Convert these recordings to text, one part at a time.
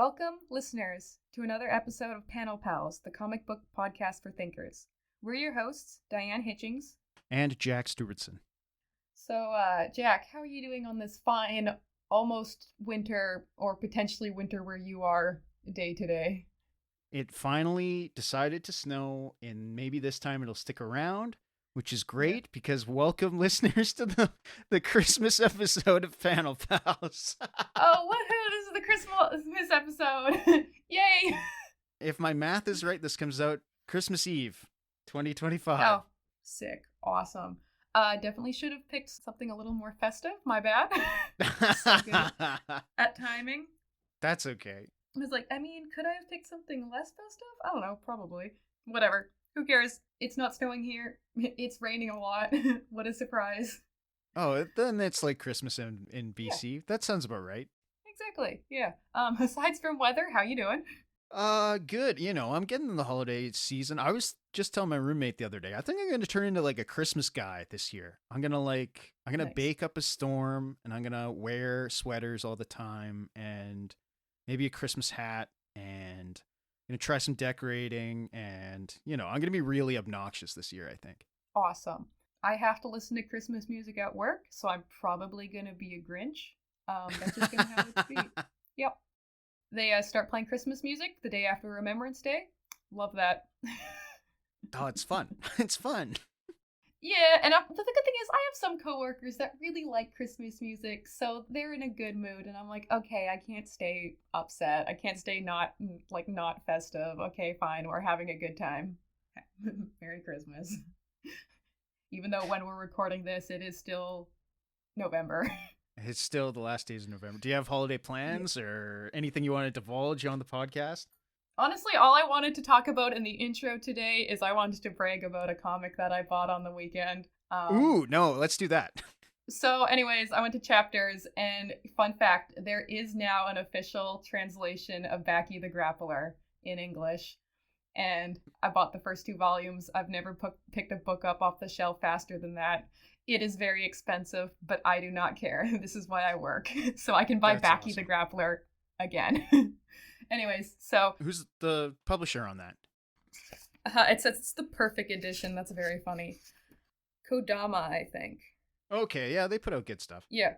Welcome, listeners, to another episode of Panel Pals, the comic book podcast for thinkers. We're your hosts, Diane Hitchings. And Jack Stewartson. So, Jack, how are you doing on this fine, almost winter, or potentially winter where you are day to day? It finally decided to snow, and maybe this time it'll stick around, which is great because welcome, listeners, to the Christmas episode of Panel Pals. Oh, woohoo! This is the Christmas episode! Yay! If my math is right, this comes out Christmas Eve, 2025. Oh, sick. Awesome. Definitely should have picked something a little more festive. My bad. So good at timing. That's okay. I was like, could I have picked something less festive? I don't know, probably. Whatever. Who cares? It's not snowing here. It's raining a lot. What a surprise. Oh, then it's like Christmas in BC. Yeah. That sounds about right. Exactly, yeah. Aside from weather, how you doing? Good. You know, I'm getting in the holiday season. I was just telling my roommate the other day, I think I'm going to turn into like a Christmas guy this year. I'm going to Nice. bake up a storm, and I'm going to wear sweaters all the time and maybe a Christmas hat, and I'm going to try some decorating, and, you know, I'm going to be really obnoxious this year, I think. Awesome. I have to listen to Christmas music at work, so I'm probably going to be a Grinch. That's just going to have its feet. Yep. They start playing Christmas music the day after Remembrance Day. Love that. Oh, it's fun. It's fun. Yeah, and the good thing is I have some coworkers that really like Christmas music, so they're in a good mood, and I'm like, okay, I can't stay upset. I can't stay not festive. Okay, fine, we're having a good time. Merry Christmas. Even though when we're recording this, it is still November. It's still the last days of November. Do you have holiday plans or anything you want to divulge on the podcast? Honestly, all I wanted to talk about in the intro today is I wanted to brag about a comic that I bought on the weekend. Ooh, no, let's do that. So anyways, I went to Chapters, and fun fact, there is now an official translation of Backy the Grappler in English. And I bought the first 2 volumes. I've never picked a book up off the shelf faster than that. It is very expensive, but I do not care. This is why I work. So I can buy That's Backy awesome. the Grappler again. Anyways, so... Who's the publisher on that? It's the Perfect Edition. That's very funny. Kodama, I think. Okay, yeah, they put out good stuff. Yeah.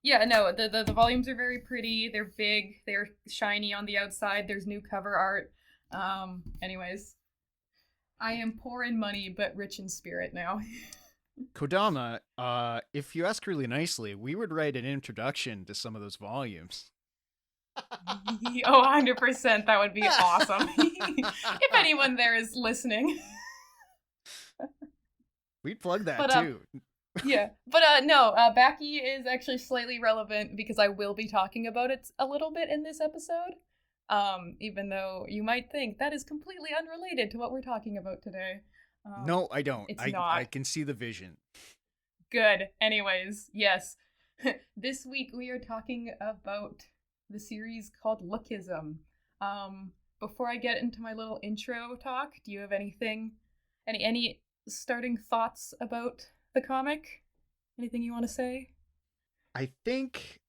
Yeah, no, the volumes are very pretty. They're big. They're shiny on the outside. There's new cover art. Anyways. I am poor in money, but rich in spirit now. Kodama, if you ask really nicely, we would write an introduction to some of those volumes. Oh, 100%. That would be awesome. If anyone there is listening. We'd plug that too. Yeah. But no, Backy is actually slightly relevant because I will be talking about it a little bit in this episode. Even though you might think that is completely unrelated to what we're talking about today. No, I don't. It's not. not. I can see the vision. Good. Anyways, yes. This week we are talking about the series called Lookism. Before I get into my little intro talk, do you have any starting thoughts about the comic? Anything you want to say? I think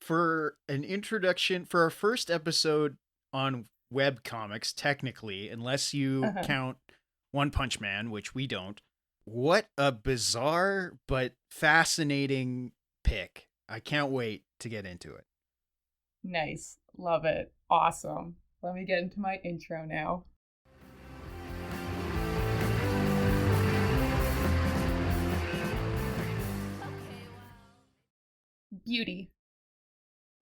for an introduction, for our first episode on web comics, technically, unless you count One Punch Man, which we don't, what a bizarre but fascinating pick. I can't wait to get into it. Nice. Love it. Awesome. Let me get into my intro now. Beauty.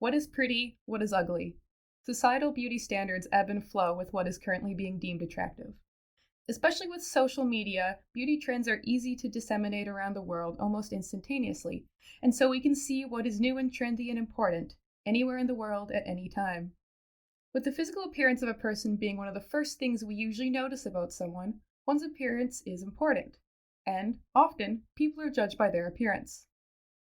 What is pretty? What is ugly? Societal beauty standards ebb and flow with what is currently being deemed attractive. Especially with social media, beauty trends are easy to disseminate around the world almost instantaneously, and so we can see what is new and trendy and important anywhere in the world at any time. With the physical appearance of a person being one of the first things we usually notice about someone, one's appearance is important, and often people are judged by their appearance.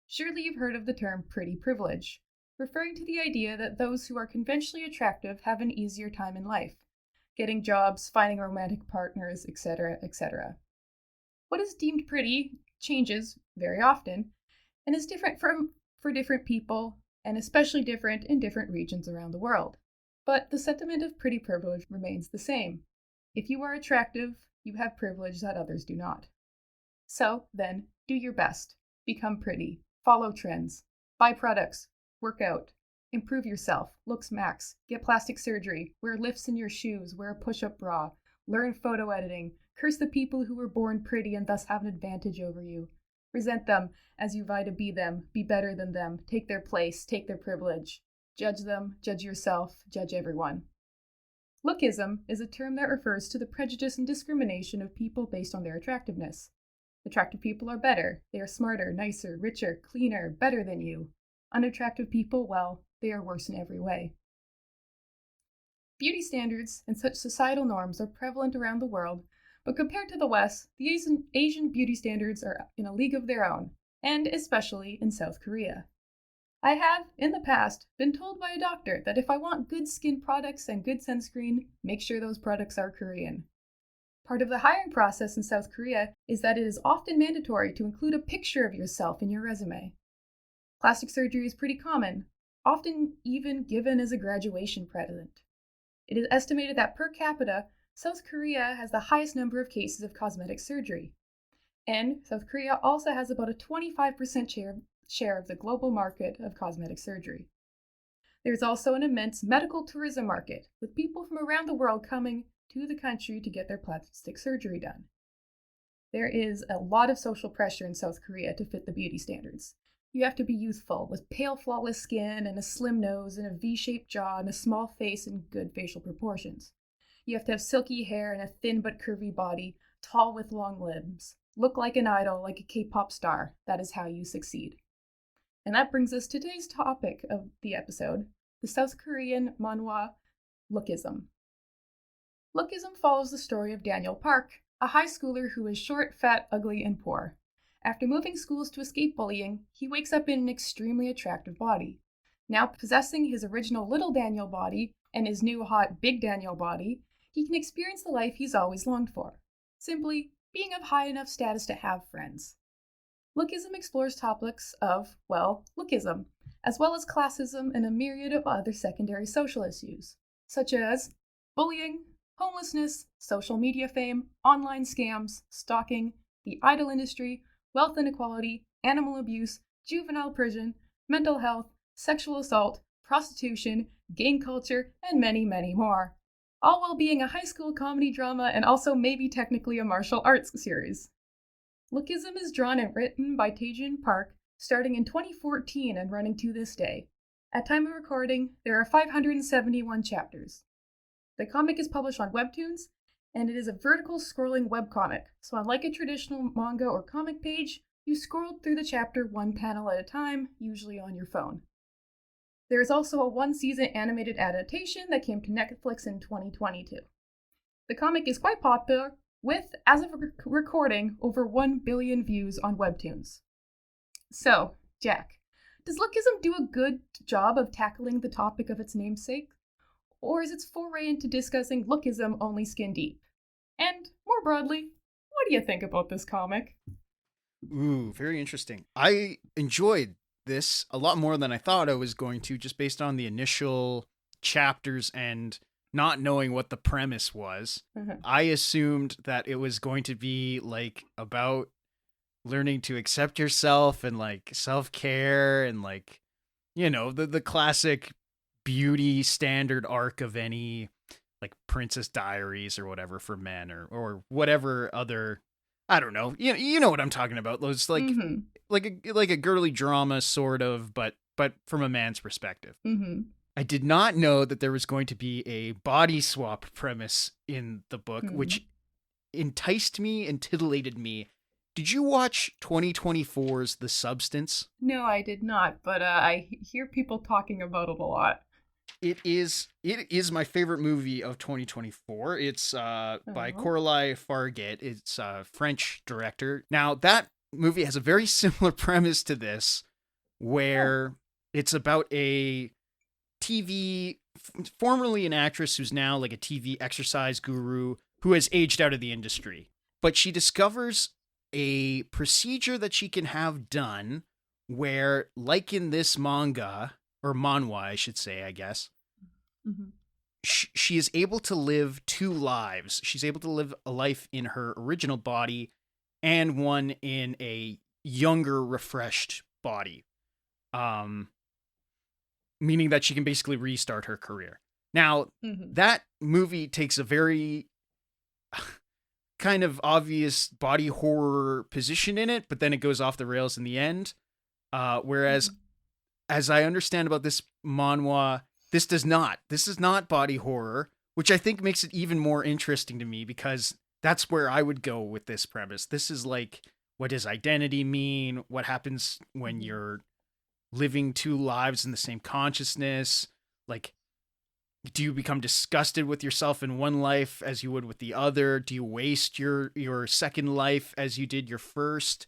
Surely you've heard of the term pretty privilege, referring to the idea that those who are conventionally attractive have an easier time in life, getting jobs, finding romantic partners, etc., etc. What is deemed pretty changes very often and is different for different people, and especially different in different regions around the world. But the sentiment of pretty privilege remains the same. If you are attractive, you have privilege that others do not. So, then, do your best. Become pretty. Follow trends. Buy products. Work out. Improve yourself. Looks max. Get plastic surgery. Wear lifts in your shoes. Wear a push-up bra. Learn photo editing. Curse the people who were born pretty and thus have an advantage over you. Resent them as you vie to be them. Be better than them. Take their place. Take their privilege. Judge them. Judge yourself. Judge everyone. Lookism is a term that refers to the prejudice and discrimination of people based on their attractiveness. Attractive people are better. They are smarter, nicer, richer, cleaner, better than you. Unattractive people, well, they are worse in every way. Beauty standards and such societal norms are prevalent around the world, but compared to the West, the Asian beauty standards are in a league of their own, and especially in South Korea. I have, in the past, been told by a doctor that if I want good skin products and good sunscreen, make sure those products are Korean. Part of the hiring process in South Korea is that it is often mandatory to include a picture of yourself in your resume. Plastic surgery is pretty common, often even given as a graduation present. It is estimated that per capita, South Korea has the highest number of cases of cosmetic surgery. And South Korea also has about a 25% share of the global market of cosmetic surgery. There's also an immense medical tourism market, with people from around the world coming to the country to get their plastic surgery done. There is a lot of social pressure in South Korea to fit the beauty standards. You have to be youthful, with pale, flawless skin and a slim nose and a V-shaped jaw and a small face and good facial proportions. You have to have silky hair and a thin but curvy body, tall with long limbs. Look like an idol, like a K-pop star. That is how you succeed. And that brings us to today's topic of the episode, the South Korean manhwa Lookism. Lookism follows the story of Daniel Park, a high schooler who is short, fat, ugly, and poor. After moving schools to escape bullying, he wakes up in an extremely attractive body. Now possessing his original Little Daniel body and his new hot Big Daniel body, he can experience the life he's always longed for. Simply being of high enough status to have friends. Lookism explores topics of, well, lookism, as well as classism and a myriad of other secondary social issues, such as bullying, homelessness, social media fame, online scams, stalking, the idol industry, wealth inequality, animal abuse, juvenile prison, mental health, sexual assault, prostitution, gang culture, and many, many more. All while being a high school comedy drama and also maybe technically a martial arts series. Lookism is drawn and written by Taejun Park, starting in 2014 and running to this day. At time of recording, there are 571 chapters. The comic is published on Webtoons, and it is a vertical scrolling webcomic, so unlike a traditional manga or comic page, you scroll through the chapter one panel at a time, usually on your phone. There is also a one-season animated adaptation that came to Netflix in 2022. The comic is quite popular, with, as of recording, over 1 billion views on Webtoons. So, Jack, does Lookism do a good job of tackling the topic of its namesake? Or is its foray into discussing Lookism only skin deep? And, more broadly, what do you think about this comic? Ooh, very interesting. I enjoyed this a lot more than I thought I was going to, just based on the initial chapters and not knowing what the premise was. I assumed that it was going to be like about learning to accept yourself and like self-care and like, you know, the classic beauty standard arc of any like Princess Diaries or whatever for men or whatever other, I don't know. You know what I'm talking about. Those like like a girly drama sort of, but from a man's perspective. I did not know that there was going to be a body swap premise in the book, which enticed me and titillated me. Did you watch 2024's The Substance? No, I did not, but I hear people talking about it a lot. It is my favorite movie of 2024. It's by Coralie Farget. It's a French director. Now, that movie has a very similar premise to this, where it's about a formerly an actress who's now like a TV exercise guru who has aged out of the industry. But she discovers a procedure that she can have done where, like in this manga, or manhwa, I should say, I guess, she is able to live two lives. She's able to live a life in her original body and one in a younger, refreshed body. Meaning that she can basically restart her career. Now, that movie takes a very kind of obvious body horror position in it, but then it goes off the rails in the end. Whereas, as I understand about this manhwa, this does not. This is not body horror, which I think makes it even more interesting to me because that's where I would go with this premise. This is like, what does identity mean? What happens when you're living two lives in the same consciousness? Like, do you become disgusted with yourself in one life as you would with the other? Do you waste your second life as you did your first?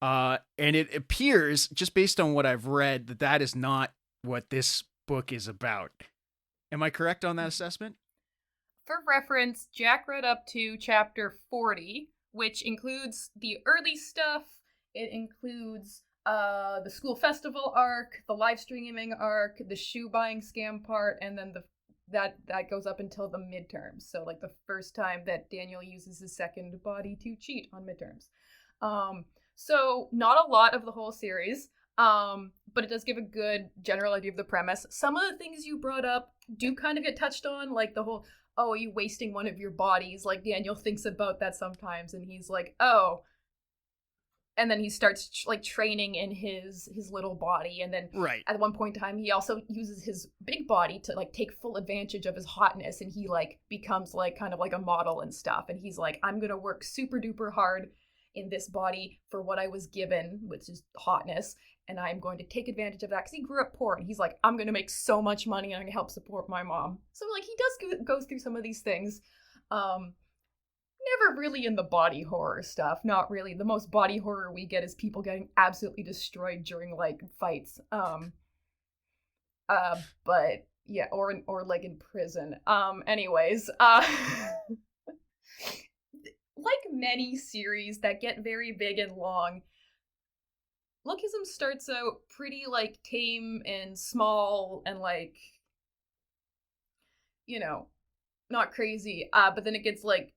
And it appears, just based on what I've read, that that is not what this book is about. Am I correct on that assessment? For reference, Jack read up to chapter 40, which includes the early stuff. It includes the school festival arc, the live streaming arc, the shoe buying scam part, and then that goes up until the midterms. So like the first time that Daniel uses his second body to cheat on midterms. So not a lot of the whole series, but it does give a good general idea of the premise. Some of the things you brought up do kind of get touched on, like the whole, oh, are you wasting one of your bodies? Like Daniel thinks about that sometimes, and he's like, oh. And then he starts like training in his little body, and then at one point in time he also uses his big body to like take full advantage of his hotness, and he like becomes like kind of like a model and stuff, and he's like, I'm gonna work super duper hard in this body for what I was given, which is hotness, and I'm going to take advantage of that because he grew up poor, and he's like, I'm gonna make so much money and I'm gonna help support my mom. So like he does go through some of these things. Never really in the body horror stuff. Not really. The most body horror we get is people getting absolutely destroyed during like fights. But yeah, or like in prison. Anyways, like many series that get very big and long, Lookism starts out pretty like tame and small and like, you know, not crazy. But then it gets like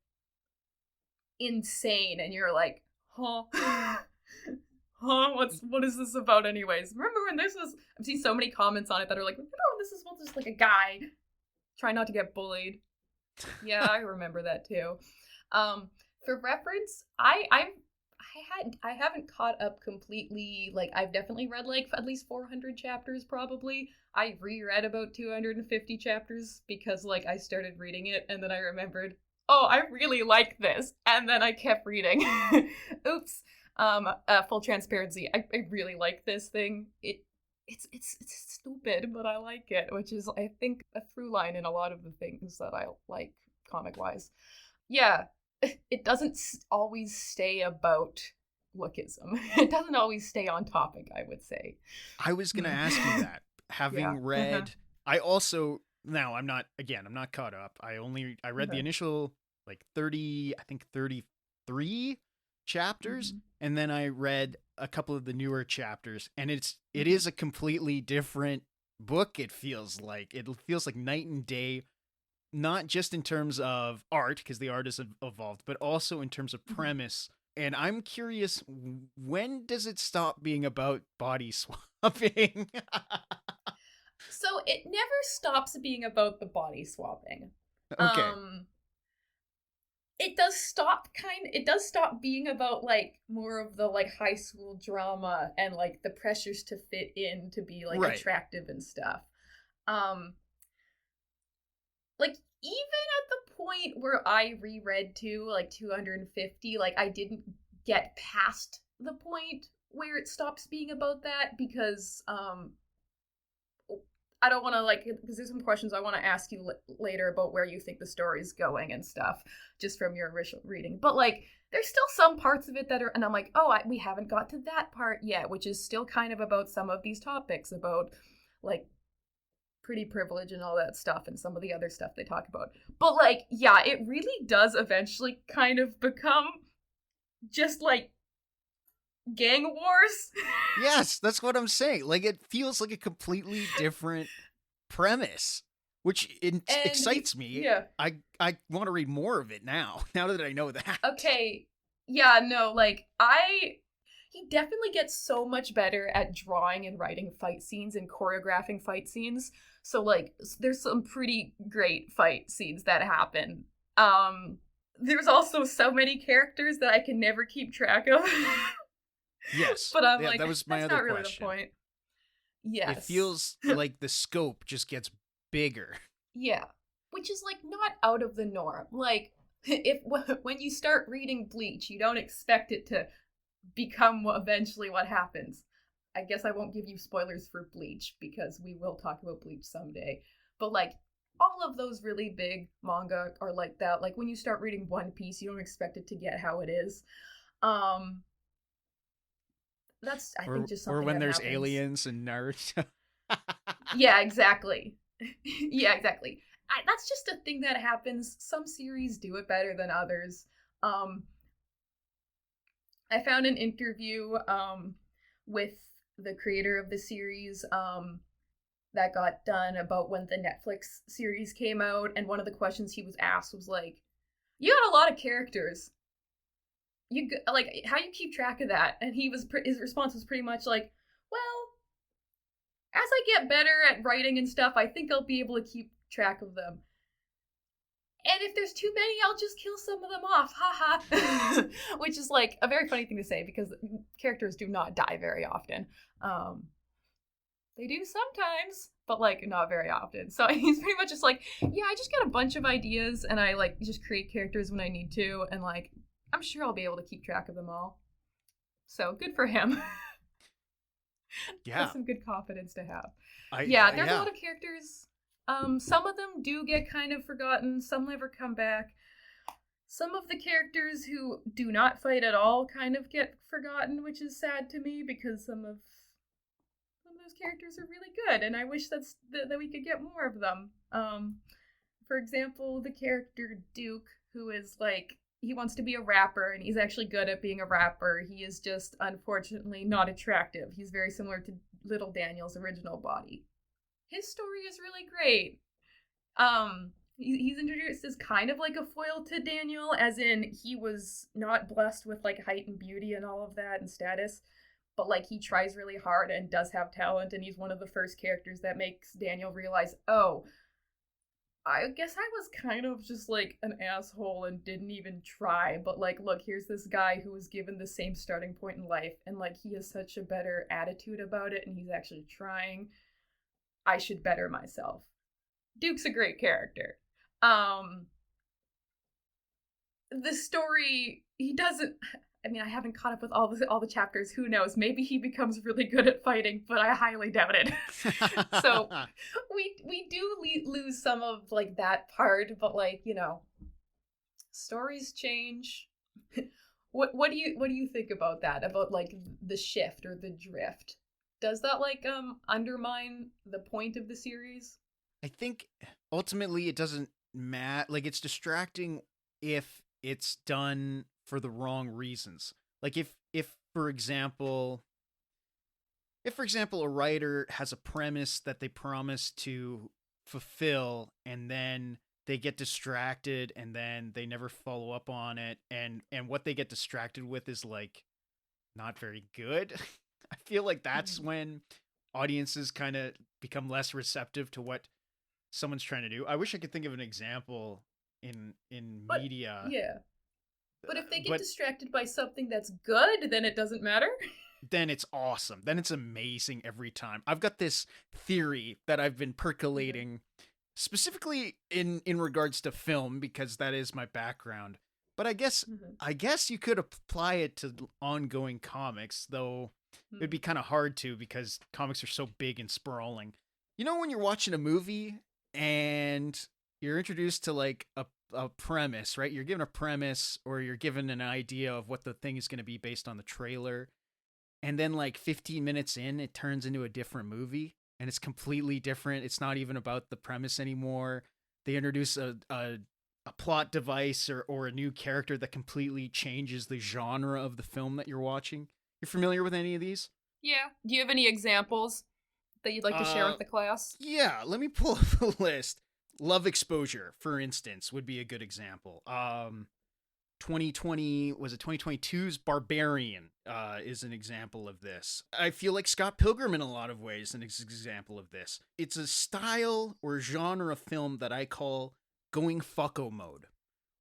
insane, and you're like, huh, what is this about anyways? Remember when this was, I've seen so many comments on it that are like, remember when this is just like a guy trying not to get bullied? Yeah, I remember that too. For reference, I haven't caught up completely. Like, I've definitely read like at least 400 chapters probably. I reread about 250 chapters because like I started reading it and then I remembered, oh, I really like this, and then I kept reading. Oops. Full transparency, I really like this thing. It's stupid, but I like it, which is, I think, a through line in a lot of the things that I like comic-wise. Yeah, it doesn't always stay about Lookism. It doesn't always stay on topic, I would say. I was going to ask you that. Having read, I also... Now, I'm not caught up. I read the initial, like, 33 chapters, and then I read a couple of the newer chapters, and it is a completely different book, it feels like. It feels like night and day, not just in terms of art, because the art has evolved, but also in terms of premise. And I'm curious, when does it stop being about body swapping? So it never stops being about the body swapping. Okay. It does stop being about like more of the like high school drama and like the pressures to fit in to be like attractive and stuff. Like even at the point where I reread to like 250, like I didn't get past the point where it stops being about that because I don't want to like, because there's some questions I want to ask you later about where you think the story's going and stuff, just from your original reading. But like, there's still some parts of it that are, and I'm like, oh, we haven't got to that part yet, which is still kind of about some of these topics about like pretty privilege and all that stuff and some of the other stuff they talk about. But like, yeah, it really does eventually kind of become just like gang wars. Yes, that's what I'm saying. Like, it feels like a completely different premise, which excites me. Yeah. I want to read more of it now that I know that. Okay. Yeah, no, like, he definitely gets so much better at drawing and writing fight scenes and choreographing fight scenes. So, like, there's some pretty great fight scenes that happen. There's also so many characters that I can never keep track of. Yes. But I'm that was my that's other not really question. the point. Yes. It feels like the scope just gets bigger. Yeah. Which is, like, not out of the norm. Like, when you start reading Bleach, you don't expect it to become eventually what happens. I guess I won't give you spoilers for Bleach, because we will talk about Bleach someday. But, like, all of those really big manga are like that. Like, when you start reading One Piece, you don't expect it to get how it is. That's, I think, just something. Or when there's happens. aliens and Naruto. Yeah, exactly. Yeah, exactly. That's just a thing that happens. Some series do it better than others. I found an interview with the creator of the series that got done about when the Netflix series came out, and one of the questions he was asked was like, "You got a lot of characters. You like, how do you keep track of that?" And his response was pretty much like, "Well, as I get better at writing and stuff, I think I'll be able to keep track of them. And if there's too many, I'll just kill some of them off. Haha." Which is, like, a very funny thing to say, because characters do not die very often. They do sometimes, but, like, not very often. So he's pretty much just like, yeah, I just get a bunch of ideas, and I, like, just create characters when I need to, and, like, I'm sure I'll be able to keep track of them all. So, good for him. Yeah. That's some good confidence to have. There's a lot of characters. Some of them do get kind of forgotten. Some never come back. Some of the characters who do not fight at all kind of get forgotten, which is sad to me, because some of those characters are really good, and I wish that we could get more of them. For example, the character Duke, who is, like, he wants to be a rapper, and he's actually good at being a rapper. He is just, unfortunately, not attractive. He's very similar to Little Daniel's original body. His story is really great. He's introduced as kind of like a foil to Daniel, as in he was not blessed with, like, height and beauty and all of that and status, but, like, he tries really hard and does have talent, and he's one of the first characters that makes Daniel realize, oh, I guess I was kind of just, like, an asshole and didn't even try, but, like, look, here's this guy who was given the same starting point in life, and, like, he has such a better attitude about it, and he's actually trying. I should better myself. Duke's a great character. The story, he doesn't, I mean, I haven't caught up with all the chapters. Who knows? Maybe he becomes really good at fighting, but I highly doubt it. So we do lose some of, like, that part, but, like, you know, stories change. What do you think about that? About, like, the shift or the drift? Does that, like, undermine the point of the series? I think ultimately it doesn't matter. Like, it's distracting if it's done for the wrong reasons. Like, if for example a writer has a premise that they promise to fulfill, and then they get distracted, and then they never follow up on it, and what they get distracted with is, like, not very good. I feel like that's when audiences kind of become less receptive to what someone's trying to do. I wish I could think of an example in media. Yeah. But if they get distracted by something that's good, then it doesn't matter. Then it's awesome. Then it's amazing every time. I've got this theory that I've been percolating specifically in regards to film, because that is my background. But I guess you could apply it to ongoing comics, though it'd be kind of hard to, because comics are so big and sprawling. You know, when you're watching a movie and you're introduced to, like, a premise, right? You're given a premise, or you're given an idea of what the thing is going to be based on the trailer. And then, like, 15 minutes in, it turns into a different movie, and it's completely different. It's not even about the premise anymore. They introduce a plot device or a new character that completely changes the genre of the film that you're watching. You're familiar with any of these? Yeah. Do you have any examples that you'd like to share with the class? Yeah, let me pull up a list. Love Exposure, for instance, would be a good example. 2020, was it 2022's Barbarian is an example of this. I feel like Scott Pilgrim in a lot of ways is an example of this. It's a style or genre of film that I call going fucko mode.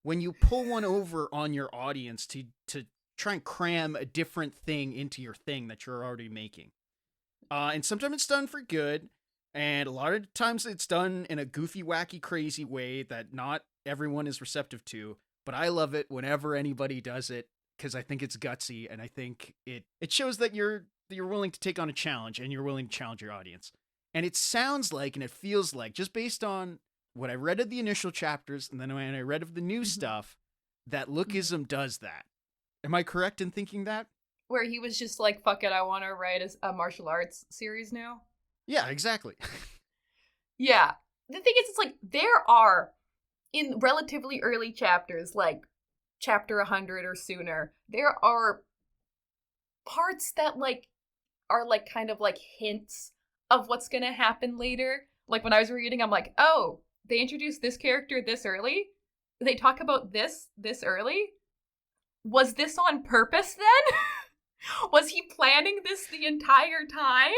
When you pull one over on your audience to try and cram a different thing into your thing that you're already making. And sometimes it's done for good, and a lot of times it's done in a goofy, wacky, crazy way that not everyone is receptive to. But I love it whenever anybody does it, because I think it's gutsy, and I think it shows that you're willing to take on a challenge, and you're willing to challenge your audience. And it sounds like, and it feels like, just based on what I read of the initial chapters, and then when I read of the new stuff, that Lookism does that. Am I correct in thinking that? Where he was just like, fuck it, I want to write a martial arts series now? Yeah, exactly. Yeah. The thing is, it's like, there are, in relatively early chapters, like chapter 100 or sooner, there are parts that, like, are, like, kind of, like, hints of what's gonna happen later. Like, when I was reading, I'm like, oh, they introduced this character this early? They talk about this early? Was this on purpose, then? Was he planning this the entire time?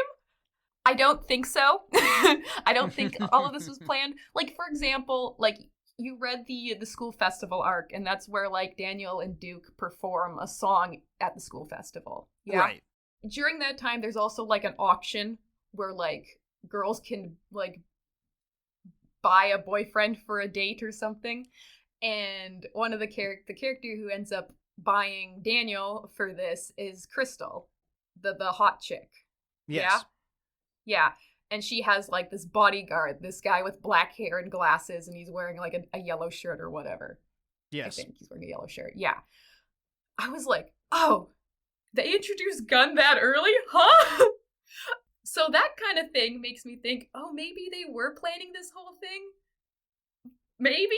I don't think so. I don't think all of this was planned. Like, for example, like, you read the school festival arc, and that's where, like, Daniel and Duke perform a song at the school festival. Yeah? Right. During that time, there's also, like, an auction where, like, girls can, like, buy a boyfriend for a date or something. And one of the character who ends up buying Daniel for this is Crystal, the hot chick. Yes. Yeah? Yeah. And she has, like, this bodyguard, this guy with black hair and glasses, and he's wearing, like, a yellow shirt or whatever. Yes. I think he's wearing a yellow shirt. Yeah. I was like, oh, they introduced Gun that early? Huh? So that kind of thing makes me think, oh, maybe they were planning this whole thing? Maybe?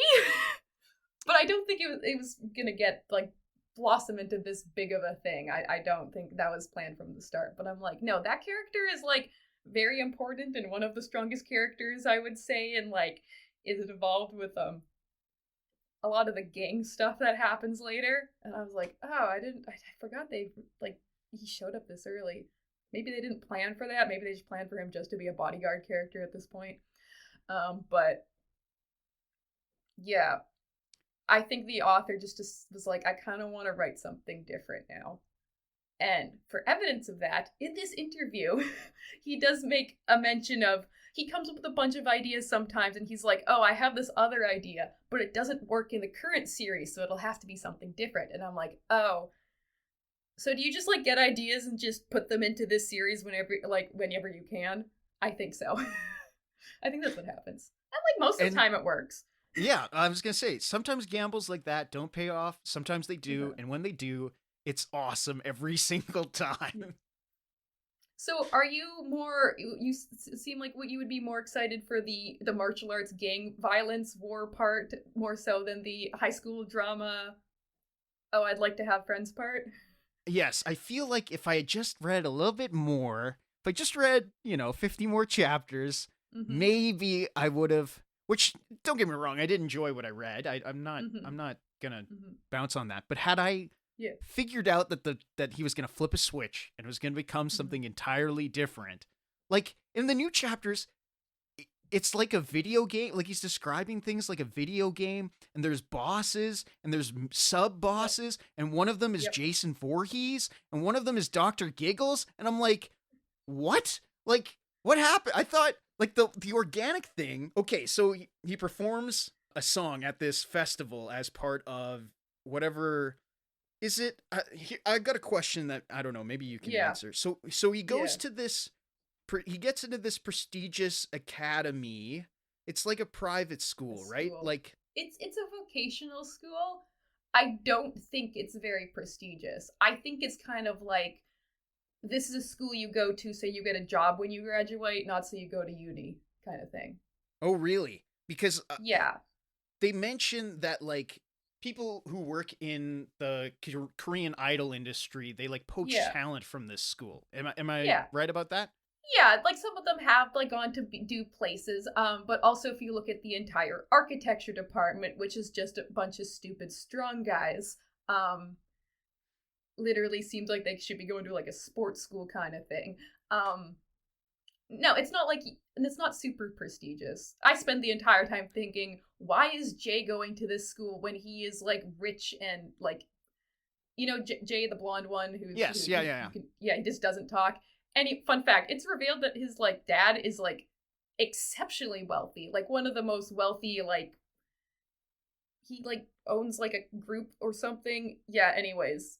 But I don't think it was gonna get, like, blossom into this big of a thing. I don't think that was planned from the start. But I'm like, no, that character is, like, very important and one of the strongest characters, I would say, and, like, is involved with a lot of the gang stuff that happens later. And I was like, oh, I forgot they, like, he showed up this early. Maybe they didn't plan for that. Maybe they just planned for him just to be a bodyguard character at this point. But yeah, I think the author just was like, I kind of want to write something different now. And for evidence of that, in this interview, he does make a mention of, he comes up with a bunch of ideas sometimes, and he's like, oh, I have this other idea, but it doesn't work in the current series, so it'll have to be something different. And I'm like, oh, so do you just, like, get ideas and just put them into this series whenever you can? I think so. I think that's what happens. And, like, most of the time it works. Yeah, I was going to say, sometimes gambles like that don't pay off. Sometimes they do. And when they do, it's awesome every single time. So are you more, you seem like what you would be more excited for the martial arts gang violence war part more so than the high school drama, oh, I'd like to have friends part? Yes, I feel like if I had just read a little bit more, if I just read, 50 more chapters, maybe I would have, which, don't get me wrong, I did enjoy what I read. I'm not gonna bounce on that. But had I figured out that he was gonna flip a switch and it was gonna become something entirely different, like in the new chapters, it's like a video game. Like, he's describing things like a video game, and there's bosses and there's sub bosses, and one of them is Jason Voorhees, and one of them is Dr. Giggles, and I'm like, what? Like, what happened? I thought, like, the organic thing. Okay, so he performs a song at this festival as part of whatever. Is it? I got a question that I don't know. Maybe you can answer. So he goes to this. He gets into this prestigious academy. It's like a private school, right? Like, it's a vocational school. I don't think it's very prestigious. I think it's kind of like, this is a school you go to so you get a job when you graduate, not so you go to uni kind of thing. Oh, really? Because they mention that, like, people who work in the Korean idol industry, they, like, poach talent from this school. Am I right about that? Yeah, like some of them have like gone to do places, but also if you look at the entire architecture department, which is just a bunch of stupid strong guys, literally seems like they should be going to like a sports school kind of thing. No, it's not like, and it's not super prestigious. I spend the entire time thinking, why is Jay going to this school when he is like rich and like, you know, Jay, the blonde one who's he just doesn't talk. Fun fact, it's revealed that his like dad is like exceptionally wealthy, like one of the most wealthy, like he like owns like a group or something. Yeah, anyways,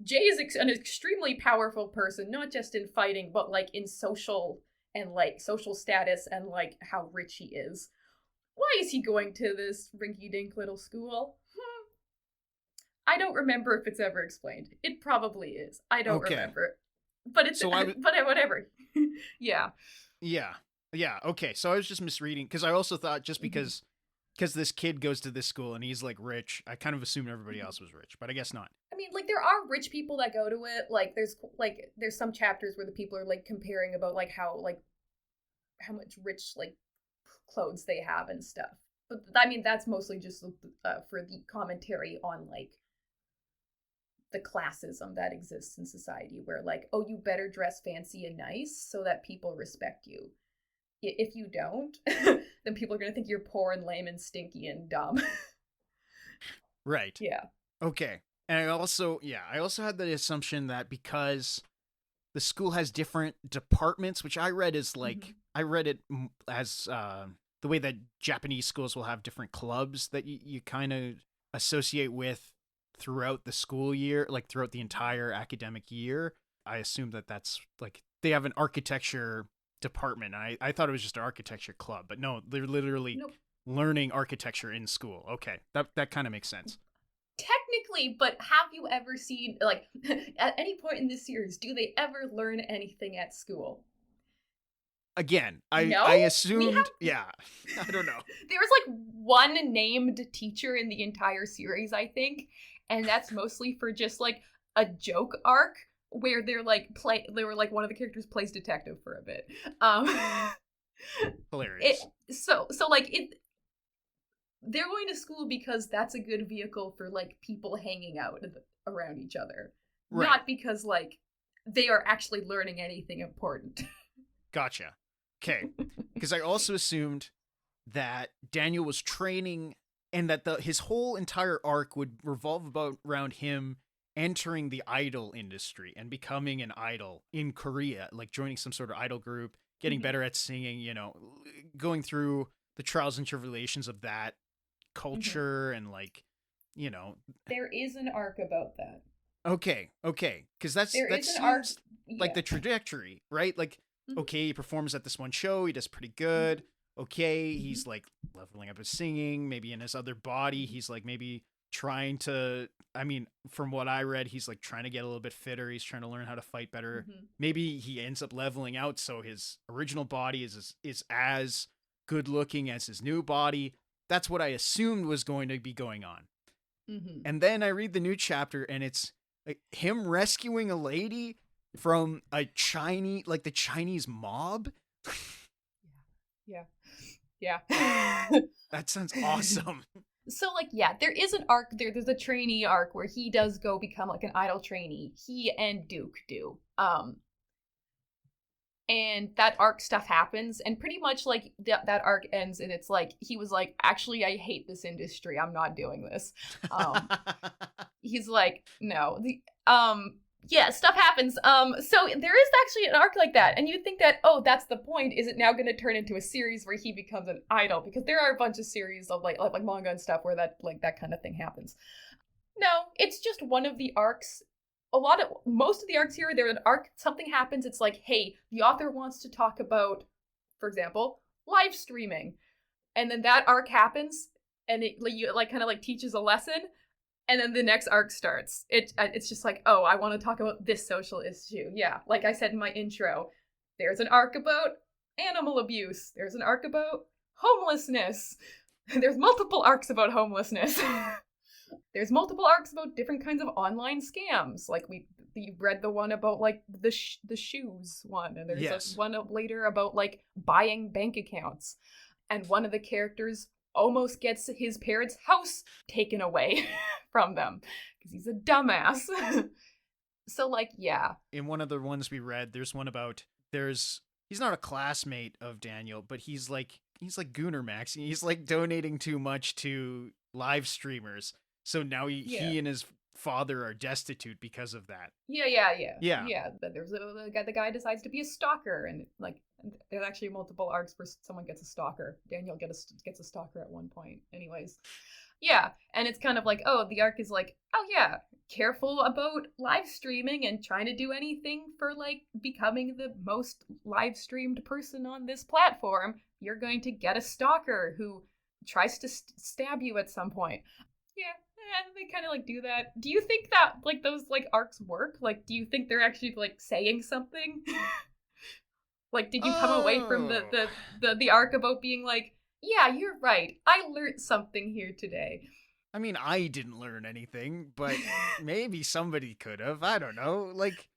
Jay is an extremely powerful person, not just in fighting, but like in social and like social status and like how rich he is. Why is he going to this rinky-dink little school? I don't remember if it's ever explained. It probably is. I don't remember. But it's but whatever. Yeah. Okay, so I was just misreading because I also thought just because this kid goes to this school and he's like rich, I kind of assumed everybody else was rich, but I guess not. I mean, like there are rich people that go to it. Like there's some chapters where the people are like comparing about like how much rich like clothes they have and stuff. But I mean, that's mostly just for the commentary on like the classism that exists in society, where like, oh, you better dress fancy and nice so that people respect you. If you don't, then people are going to think you're poor and lame and stinky and dumb. Right. Yeah. Okay. And I also had the assumption that because the school has different departments, which I read as like, I read it as the way that Japanese schools will have different clubs that you kind of associate with throughout the school year, like throughout the entire academic year. I assume that that's like they have an architecture department. I thought it was just an architecture club, but no, they're literally learning architecture in school. Okay, that kind of makes sense. Technically, but have you ever seen, like, at any point in this series, do they ever learn anything at school? Again, I assumed, I don't know. There was like one named teacher in the entire series, I think, and that's mostly for just like a joke arc where they were like one of the characters plays detective for a bit. Hilarious. They're going to school because that's a good vehicle for like people hanging out around each other, right. Not because like they are actually learning anything important. Gotcha. Okay, because I also assumed that Daniel was training and that his whole entire arc would revolve around him entering the idol industry and becoming an idol in Korea, like joining some sort of idol group, getting better at singing, you know, going through the trials and tribulations of that culture and like, you know. There is an arc about that. Okay, because that seems like the trajectory, right? Like, okay, he performs at this one show, he does pretty good. Okay, he's like leveling up his singing, maybe in his other body, he's like maybe trying to, I mean, from what I read, he's like trying to get a little bit fitter, he's trying to learn how to fight better. Maybe he ends up leveling out so his original body is as good looking as his new body. That's what I assumed was going to be going on. And then I read the new chapter and it's like him rescuing a lady from the Chinese mob. Yeah. That sounds awesome. So like, yeah, there is an arc there. There's a trainee arc where he does go become like an idol trainee. He and Duke do. And that arc stuff happens, and pretty much like that arc ends, and it's like he was like, actually, I hate this industry. I'm not doing this. He's like, no. Yeah, stuff happens. So there is actually an arc like that, and you'd think that, oh, that's the point. Is it now going to turn into a series where he becomes an idol? Because there are a bunch of series of like manga and stuff where that kind of thing happens. No, it's just one of the arcs. Most of the arcs here, there's an arc, something happens, it's like, hey, the author wants to talk about, for example, live streaming. And then that arc happens, and it kind of teaches a lesson, and then the next arc starts. It's just like, oh, I want to talk about this social issue. Yeah, like I said in my intro, there's an arc about animal abuse. There's an arc about homelessness. There's multiple arcs about homelessness. There's multiple arcs about different kinds of online scams. Like we read the one about like the shoes one, and there's one later about like buying bank accounts, and one of the characters almost gets his parents' house taken away from them because he's a dumbass. So like, yeah. In one of the ones we read, there's one about he's not a classmate of Daniel, but he's like Gooner Max. He's like donating too much to live streamers. So now he and his father are destitute because of that. Yeah. But there's the guy decides to be a stalker, and like there's actually multiple arcs where someone gets a stalker. Daniel gets a stalker at one point. Anyways, yeah, and it's kind of like, oh, the arc is like, oh yeah, careful about live streaming and trying to do anything for like becoming the most live streamed person on this platform. You're going to get a stalker who tries to stab you at some point. Yeah, they kind of like do that. Do you think that like those like arcs work? Like, do you think they're actually like saying something? Like, did you come away from the arc about being like, yeah, you're right, I learned something here today? I mean, I didn't learn anything, but maybe somebody could have. I don't know. Like,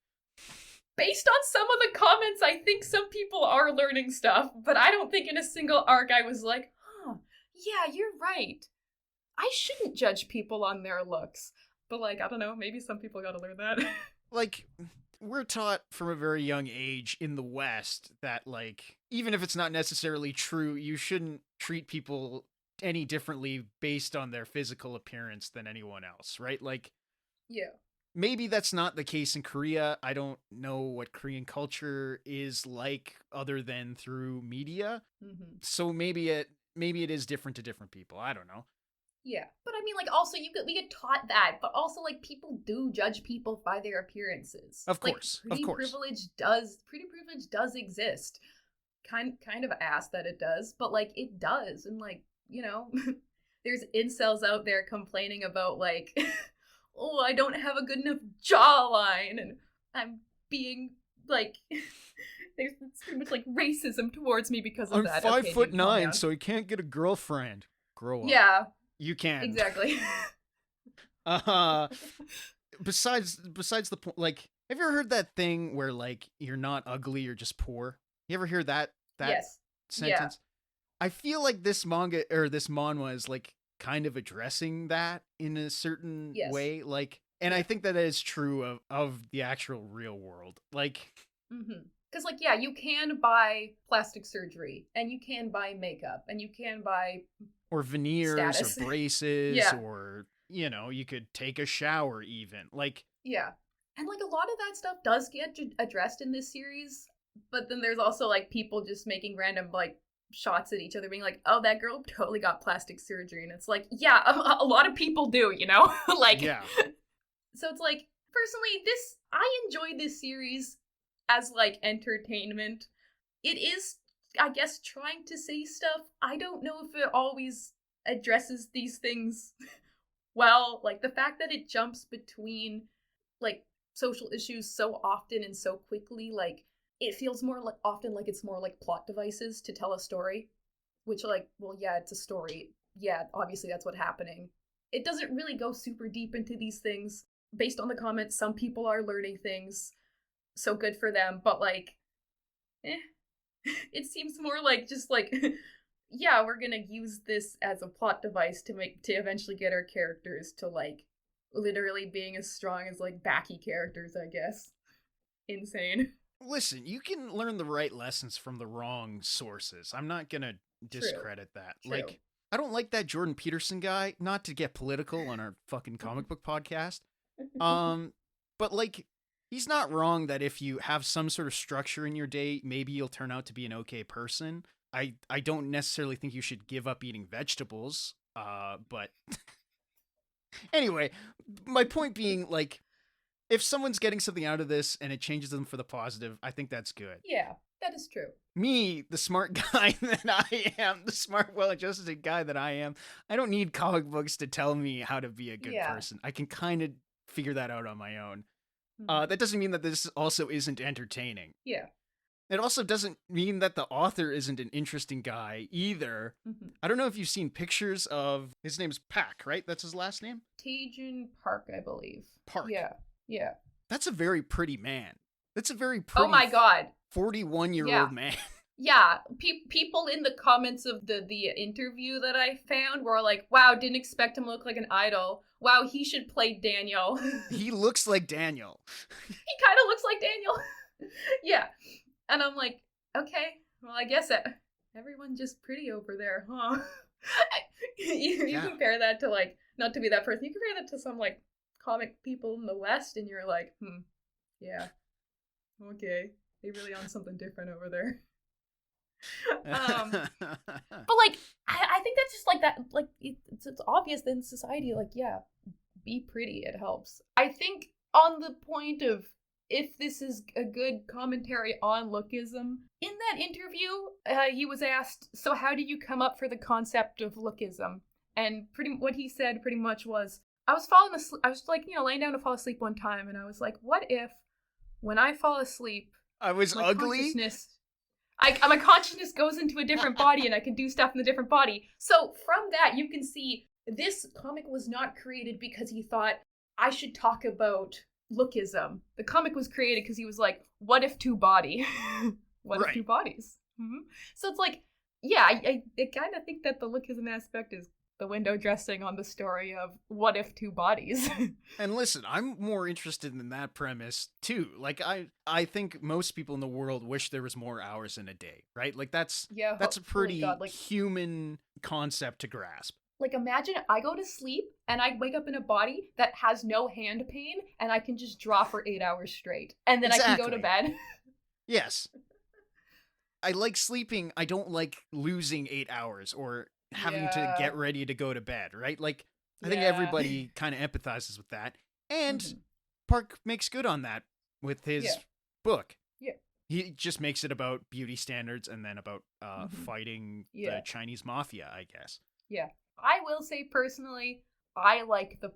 based on some of the comments, I think some people are learning stuff, but I don't think in a single arc I was like, huh, yeah, you're right. I shouldn't judge people on their looks. But, like, I don't know, maybe some people gotta learn that. Like, we're taught from a very young age in the West that, like, even if it's not necessarily true, you shouldn't treat people any differently based on their physical appearance than anyone else, right? Like, yeah. Maybe that's not the case in Korea. I don't know what Korean culture is like other than through media. Mm-hmm. So maybe it is different to different people. I don't know. Yeah, but I mean, like, also we get taught that, but also like people do judge people by their appearances. Of course, like, pretty privilege does exist. Kind of ass that it does, but like it does, and like, you know, there's incels out there complaining about like, oh, I don't have a good enough jawline, and I'm being like, there's pretty much like racism towards me because of that. I'm 5'9", so I can't get a girlfriend. Grow up. Yeah. You can. Exactly. Besides the point, like, have you ever heard that thing where, like, you're not ugly, you're just poor? You ever hear that yes. sentence? Yeah. I feel like this manga, or this manhwa is, like, kind of addressing that in a certain way. Like, and I think that is true of the actual real world. Like... Mm-hmm. Because, like, yeah, you can buy plastic surgery, and you can buy makeup, and you can buy... Or veneers, status. Or braces, or, you know, you could take a shower even. Like... Yeah. And, like, a lot of that stuff does get addressed in this series, but then there's also, like, people just making random, like, shots at each other, being like, oh, that girl totally got plastic surgery, and it's like, yeah, a lot of people do, you know? Like... Yeah. So it's like, personally, I enjoyed this series as, like, entertainment. It is, I guess, trying to say stuff. I don't know if it always addresses these things well. Like, the fact that it jumps between, like, social issues so often and so quickly, like, it feels more like, often like it's more like plot devices to tell a story. Which, like, well, yeah, it's a story. Yeah, obviously that's what's happening. It doesn't really go super deep into these things. Based on the comments, some people are learning things. So good for them, but like, it seems more like just like, yeah, we're gonna use this as a plot device to eventually get our characters to like literally being as strong as like Baki characters, I guess. Insane. Listen, you can learn the right lessons from the wrong sources. I'm not gonna discredit that. True. Like, I don't like that Jordan Peterson guy, not to get political on our fucking comic book podcast. But like, he's not wrong that if you have some sort of structure in your day, maybe you'll turn out to be an okay person. I don't necessarily think you should give up eating vegetables. But anyway, my point being, like, if someone's getting something out of this and it changes them for the positive, I think that's good. Yeah, that is true. Me, the smart guy that I am, the smart, well-adjusted guy that I am, I don't need comic books to tell me how to be a good person. I can kind of figure that out on my own. That doesn't mean that this also isn't entertaining. Yeah. It also doesn't mean that the author isn't an interesting guy either. Mm-hmm. I don't know if you've seen pictures of, his name's Pak, right? That's his last name? Taejun Park, I believe. Park. Yeah. That's a very pretty man. That's a very pretty. Oh my god. 41-year-old man. Yeah, people in the comments of the interview that I found were like, wow, didn't expect him to look like an idol. Wow, he should play Daniel. He looks like Daniel. He kind of looks like Daniel. Yeah. And I'm like, okay, well, I guess everyone's just pretty over there, huh? You compare that to, like, not to be that person, you compare that to some, like, comic people in the West, and you're like, yeah, okay, they really on something different over there. But like, I think that's just like that, like, it's obvious that in society, like, yeah, be pretty, it helps. I think on the point of if this is a good commentary on lookism, in that interview, he was asked, so how do you come up for the concept of lookism? And what he said pretty much was, I was falling asleep, I was like, laying down to fall asleep one time, and I was like, what if when I fall asleep, I was ugly? My consciousness goes into a different body and I can do stuff in a different body. So from that, you can see this comic was not created because he thought, I should talk about lookism. The comic was created because he was like, what if two body? What if two bodies? Mm-hmm. So it's like, yeah, I kind of think that the lookism aspect is the window dressing on the story of what if two bodies. And listen, I'm more interested in that premise too. Like, I think most people in the world wish there was more hours in a day, right? Like, that's a pretty human concept to grasp. Like, imagine I go to sleep and I wake up in a body that has no hand pain and I can just draw for 8 hours straight. And then I can go to bed. Yes. I like sleeping. I don't like losing 8 hours or having to get ready to go to bed, right? Like, I think everybody kind of empathizes with that. And Park makes good on that with his book. Yeah. He just makes it about beauty standards and then about fighting the Chinese mafia, I guess. Yeah. I will say personally, I like the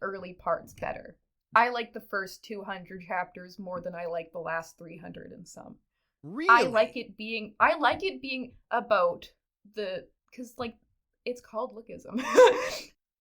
early parts better. I like the first 200 chapters more than I like the last 300 and some. Really? I like it being about because, like, it's called lookism.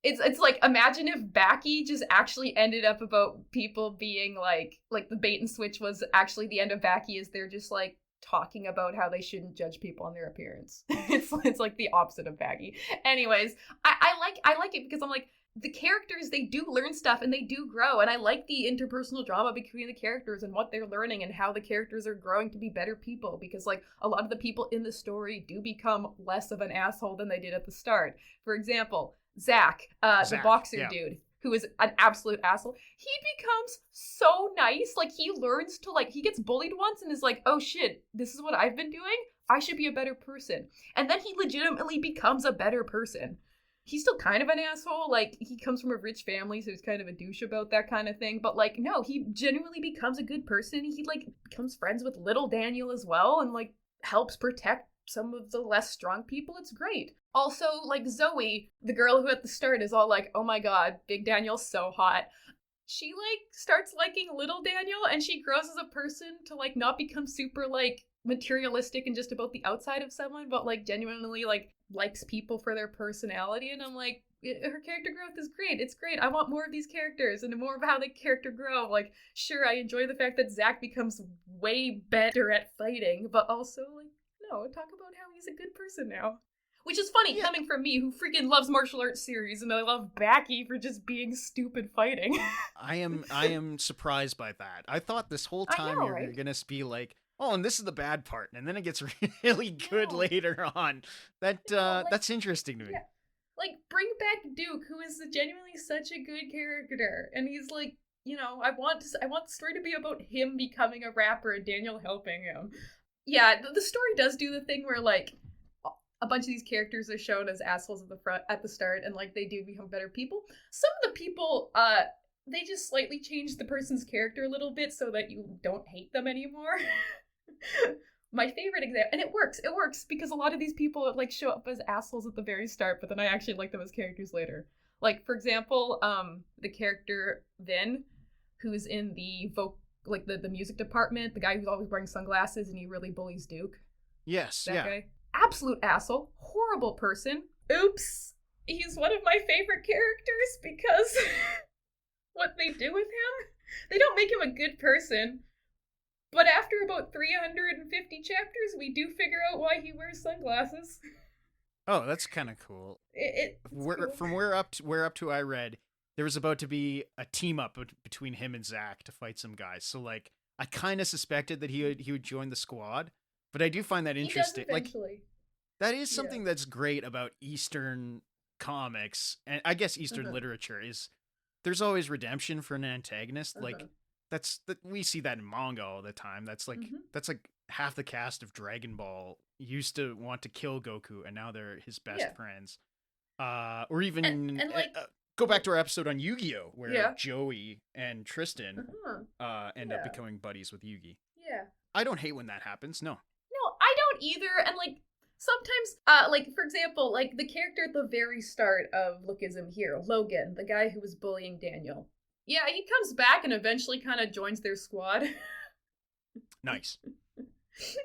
It's like, imagine if Backy just actually ended up about people being like the bait and switch was actually the end of Backy is they're just like talking about how they shouldn't judge people on their appearance. It's like the opposite of Backy. Anyways, I like it because I'm like, the characters, they do learn stuff and they do grow, and I like the interpersonal drama between the characters and what they're learning and how the characters are growing to be better people, because like a lot of the people in the story do become less of an asshole than they did at the start. For example, Zach, the boxer dude, who is an absolute asshole, he becomes so nice. Like, he learns to, like, he gets bullied once and is like, oh shit, this is what I've been doing? I should be a better person. And then he legitimately becomes a better person. He's still kind of an asshole. Like, he comes from a rich family, so he's kind of a douche about that kind of thing. But, like, no, he genuinely becomes a good person. He, like, becomes friends with little Daniel as well and, like, helps protect some of the less strong people. It's great. Also, like, Zoe, the girl who at the start is all like, oh my god, Big Daniel's so hot. She, like, starts liking little Daniel, and she grows as a person to, like, not become super, like, materialistic and just about the outside of someone, but, like, genuinely, like, likes people for their personality. And I'm like, her character growth is great. It's great. I want more of these characters and more of how the character grow. Like, sure, I enjoy the fact that Zach becomes way better at fighting, but also, like, no, talk about how he's a good person now. Which is funny, coming from me, who freaking loves martial arts series, and I love Backy for just being stupid fighting. I am surprised by that. I thought this whole time you're gonna be like, oh, and this is the bad part, and then it gets really good later on. That's interesting to me. Yeah. Like, bring back Duke, who is genuinely such a good character, and he's like, you know, I want the story to be about him becoming a rapper and Daniel helping him. Yeah, the story does do the thing where, like, a bunch of these characters are shown as assholes at the start, and, like, they do become better people. Some of the people, they just slightly change the person's character a little bit so that you don't hate them anymore. My favorite example, and it works because a lot of these people, like, show up as assholes at the very start, but then I actually like them as characters later. Like, for example, the character Vin, who's in the like the music department, the guy who's always wearing sunglasses and he really bullies Duke. Yes, that guy. Absolute asshole, horrible person. Oops. He's one of my favorite characters because what they do with him, they don't make him a good person. But after about 350 chapters, we do figure out why he wears sunglasses. Oh, that's kind of cool. Cool. From where up to I read, there was about to be a team up between him and Zach to fight some guys. So like, I kind of suspected that he would join the squad, but I do find that interesting. Like, that is something that's great about Eastern comics, and I guess Eastern literature is there's always redemption for an antagonist. Like. We see that in manga all the time. That's like half the cast of Dragon Ball used to want to kill Goku, and now they're his best friends. Or even go back to our episode on Yu-Gi-Oh, where Joey and Tristan end up becoming buddies with Yugi. Yeah, I don't hate when that happens. No, I don't either. And like sometimes, like for example, like the character at the very start of Lookism here, Logan, the guy who was bullying Daniel. Yeah, he comes back and eventually kind of joins their squad. Nice.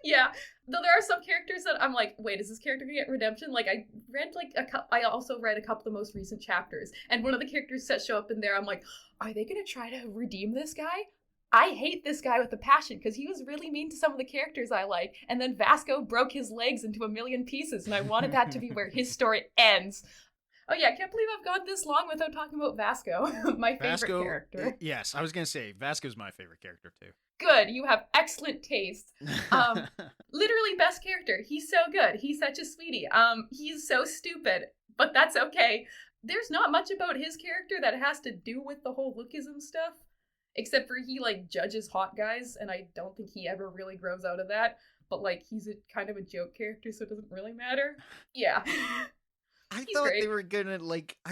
Yeah, though there are some characters that I'm like, wait, is this character gonna get redemption? Like, I also read a couple of the most recent chapters, and one of the characters that show up in there, I'm like, are they gonna try to redeem this guy? I hate this guy with a passion because he was really mean to some of the characters I like, and then Vasco broke his legs into a million pieces, and I wanted that to be where his story ends. Oh yeah, I can't believe I've gone this long without talking about Vasco, my favorite character. Yes, I was going to say, Vasco's my favorite character too. Good, you have excellent taste. Literally best character. He's so good. He's such a sweetie. He's so stupid, but that's okay. There's not much about his character that has to do with the whole Lookism stuff, except for he like judges hot guys, and I don't think he ever really grows out of that. But like he's a kind of a joke character, so it doesn't really matter. Yeah. I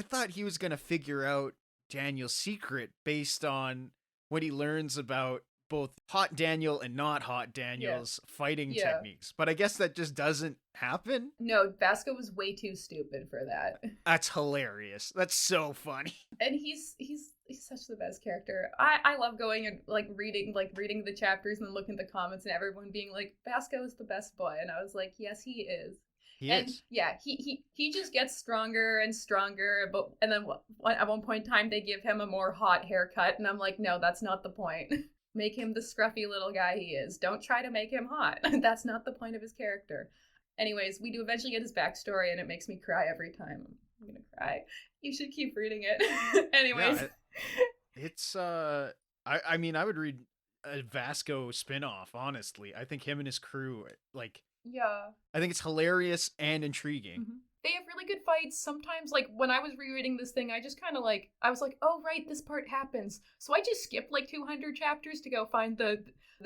thought he was gonna figure out Daniel's secret based on what he learns about both hot Daniel and not hot Daniel's fighting techniques. But I guess that just doesn't happen. No, Vasco was way too stupid for that. That's hilarious. That's so funny. And he's such the best character. I love going and reading the chapters and then looking at the comments and everyone being like, Vasco is the best boy. And I was like, yes, he is. Yeah, he just gets stronger and stronger, and then at one point in time they give him a more hot haircut, and I'm like, no, that's not the point. Make him the scruffy little guy he is. Don't try to make him hot. That's not the point of his character. Anyways, we do eventually get his backstory, and it makes me cry every time. I'm gonna cry. You should keep reading it. Anyways. Yeah, it's I mean, I would read a Vasco spinoff, honestly. I think him and his crew, like, yeah, I think it's hilarious and intriguing. Mm-hmm. They have really good fights. Sometimes, like, when I was rereading this thing, I just kind of I was like, oh, right, this part happens. So I just skipped 200 chapters to go find the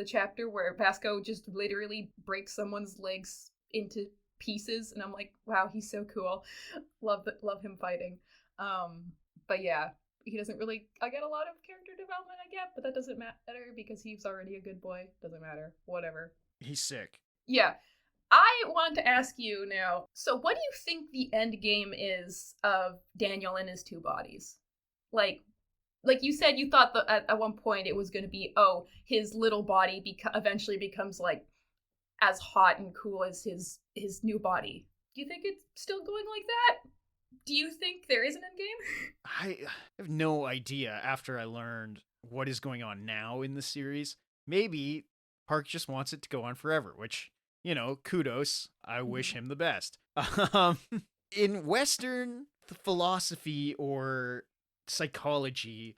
chapter where Vasco just literally breaks someone's legs into pieces. And I'm like, wow, he's so cool. Love him fighting. But yeah, he doesn't really, I get a lot of character development, but that doesn't matter because he's already a good boy. Doesn't matter. Whatever. He's sick. Yeah. I want to ask you now, so what do you think the end game is of Daniel and his two bodies? Like you said, you thought that at one point it was going to be, his little body eventually becomes as hot and cool as his new body. Do you think it's still going like that? Do you think there is an end game? I have no idea after I learned what is going on now in the series. Maybe Park just wants it to go on forever, which, kudos. I wish him the best. In Western philosophy or psychology,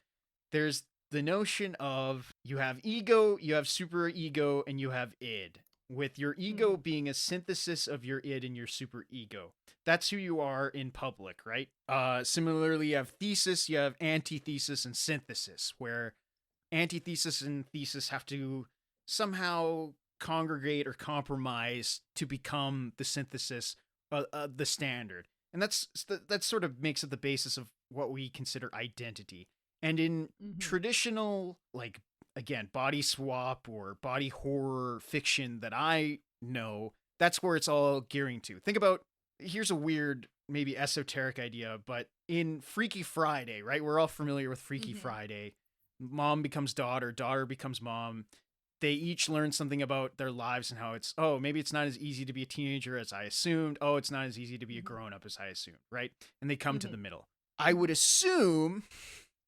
there's the notion of you have ego, you have super ego, and you have id, with your ego being a synthesis of your id and your super ego. That's who you are in public, right? Similarly, you have thesis, you have antithesis, and synthesis, where antithesis and thesis have to somehow congregate or compromise to become the synthesis, the standard. And that sort of makes it the basis of what we consider identity. And in traditional, again, body swap or body horror fiction that I know, that's where it's all gearing to. Think about, here's a weird, maybe esoteric idea, but in Freaky Friday, right? We're all familiar with Freaky Friday. mom becomes daughter, daughter becomes mom. They each learn something about their lives and how it's, oh, maybe it's not as easy to be a teenager as I assumed. Oh, it's not as easy to be a grown-up as I assumed, right? And they come to the middle. I would assume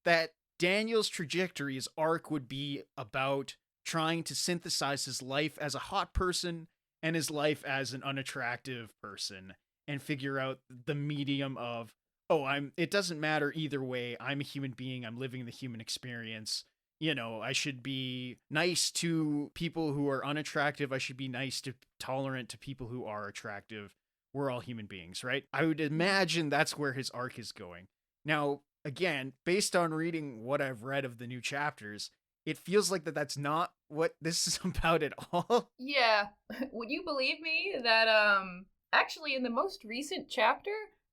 that Daniel's trajectory, his arc, would be about trying to synthesize his life as a hot person and his life as an unattractive person and figure out the medium of, it doesn't matter either way. I'm a human being. I'm living the human experience. You know, I should be nice to people who are unattractive. I should be tolerant to people who are attractive. We're all human beings, right? I would imagine that's where his arc is going. Now, again, based on reading what I've read of the new chapters, it feels like that's not what this is about at all. Yeah. Would you believe me that, actually in the most recent chapter,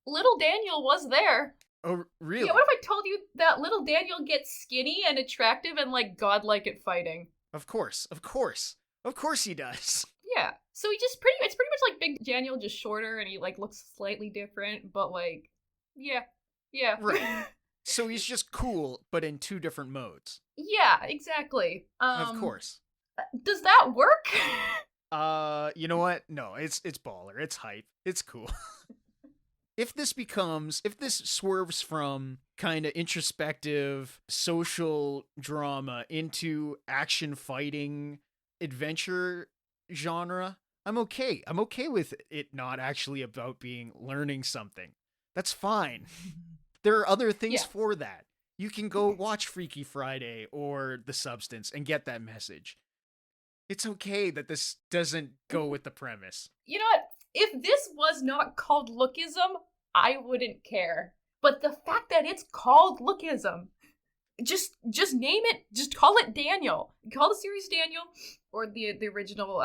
little Daniel was there? Oh, really? Yeah, what if I told you that little Daniel gets skinny and attractive and, like, godlike at fighting? Of course he does. Yeah. So it's pretty much like Big Daniel, just shorter, and he, like, looks slightly different, but, like, yeah. Right. So he's just cool, but in two different modes. Yeah, exactly. Of course. Does that work? You know what? No, it's baller. It's hype. It's cool. If this swerves from kind of introspective social drama into action fighting adventure genre, I'm okay. I'm okay with it not actually about learning something. That's fine. There are other things for that. You can go watch Freaky Friday or The Substance and get that message. It's okay that this doesn't go with the premise. You know what? If this was not called Lookism, I wouldn't care. But the fact that it's called Lookism, just name it, just call it Daniel. Call the series Daniel, or the original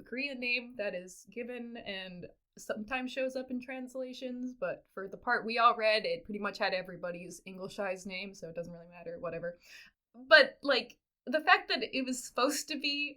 Korean name that is given and sometimes shows up in translations, but for the part we all read, it pretty much had everybody's Englishized name, so it doesn't really matter, whatever. But, like, the fact that it was supposed to be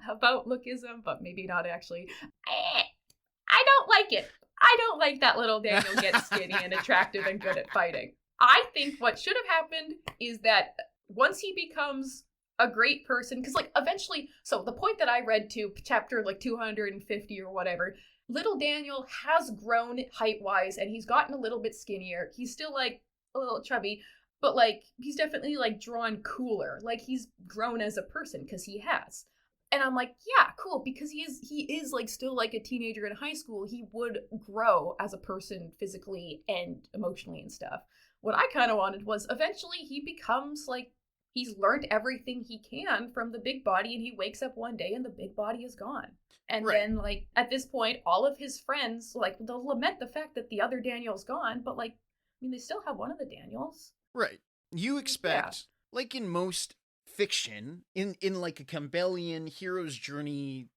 about Lookism, but maybe not actually, I don't like it. I don't like that little Daniel gets skinny and attractive and good at fighting. I think what should have happened is that once he becomes a great person, because, like, eventually, so the point that I read to chapter, like, 250 or whatever, little Daniel has grown height-wise, and he's gotten a little bit skinnier. He's still, like, a little chubby, but, like, he's definitely, like, drawn cooler. Like, he's grown as a person, because he has. And I'm like, yeah, cool, because he is like, still, like, a teenager in high school. He would grow as a person physically and emotionally and stuff. What I kind of wanted was, eventually, he becomes, like, he's learned everything he can from the big body, and he wakes up one day, and the big body is gone. And then, like, at this point, all of his friends, like, they'll lament the fact that the other Daniel's gone, but, like, I mean, they still have one of the Daniels. Right. You expect, like in most fiction, in like a Campbellian hero's journey,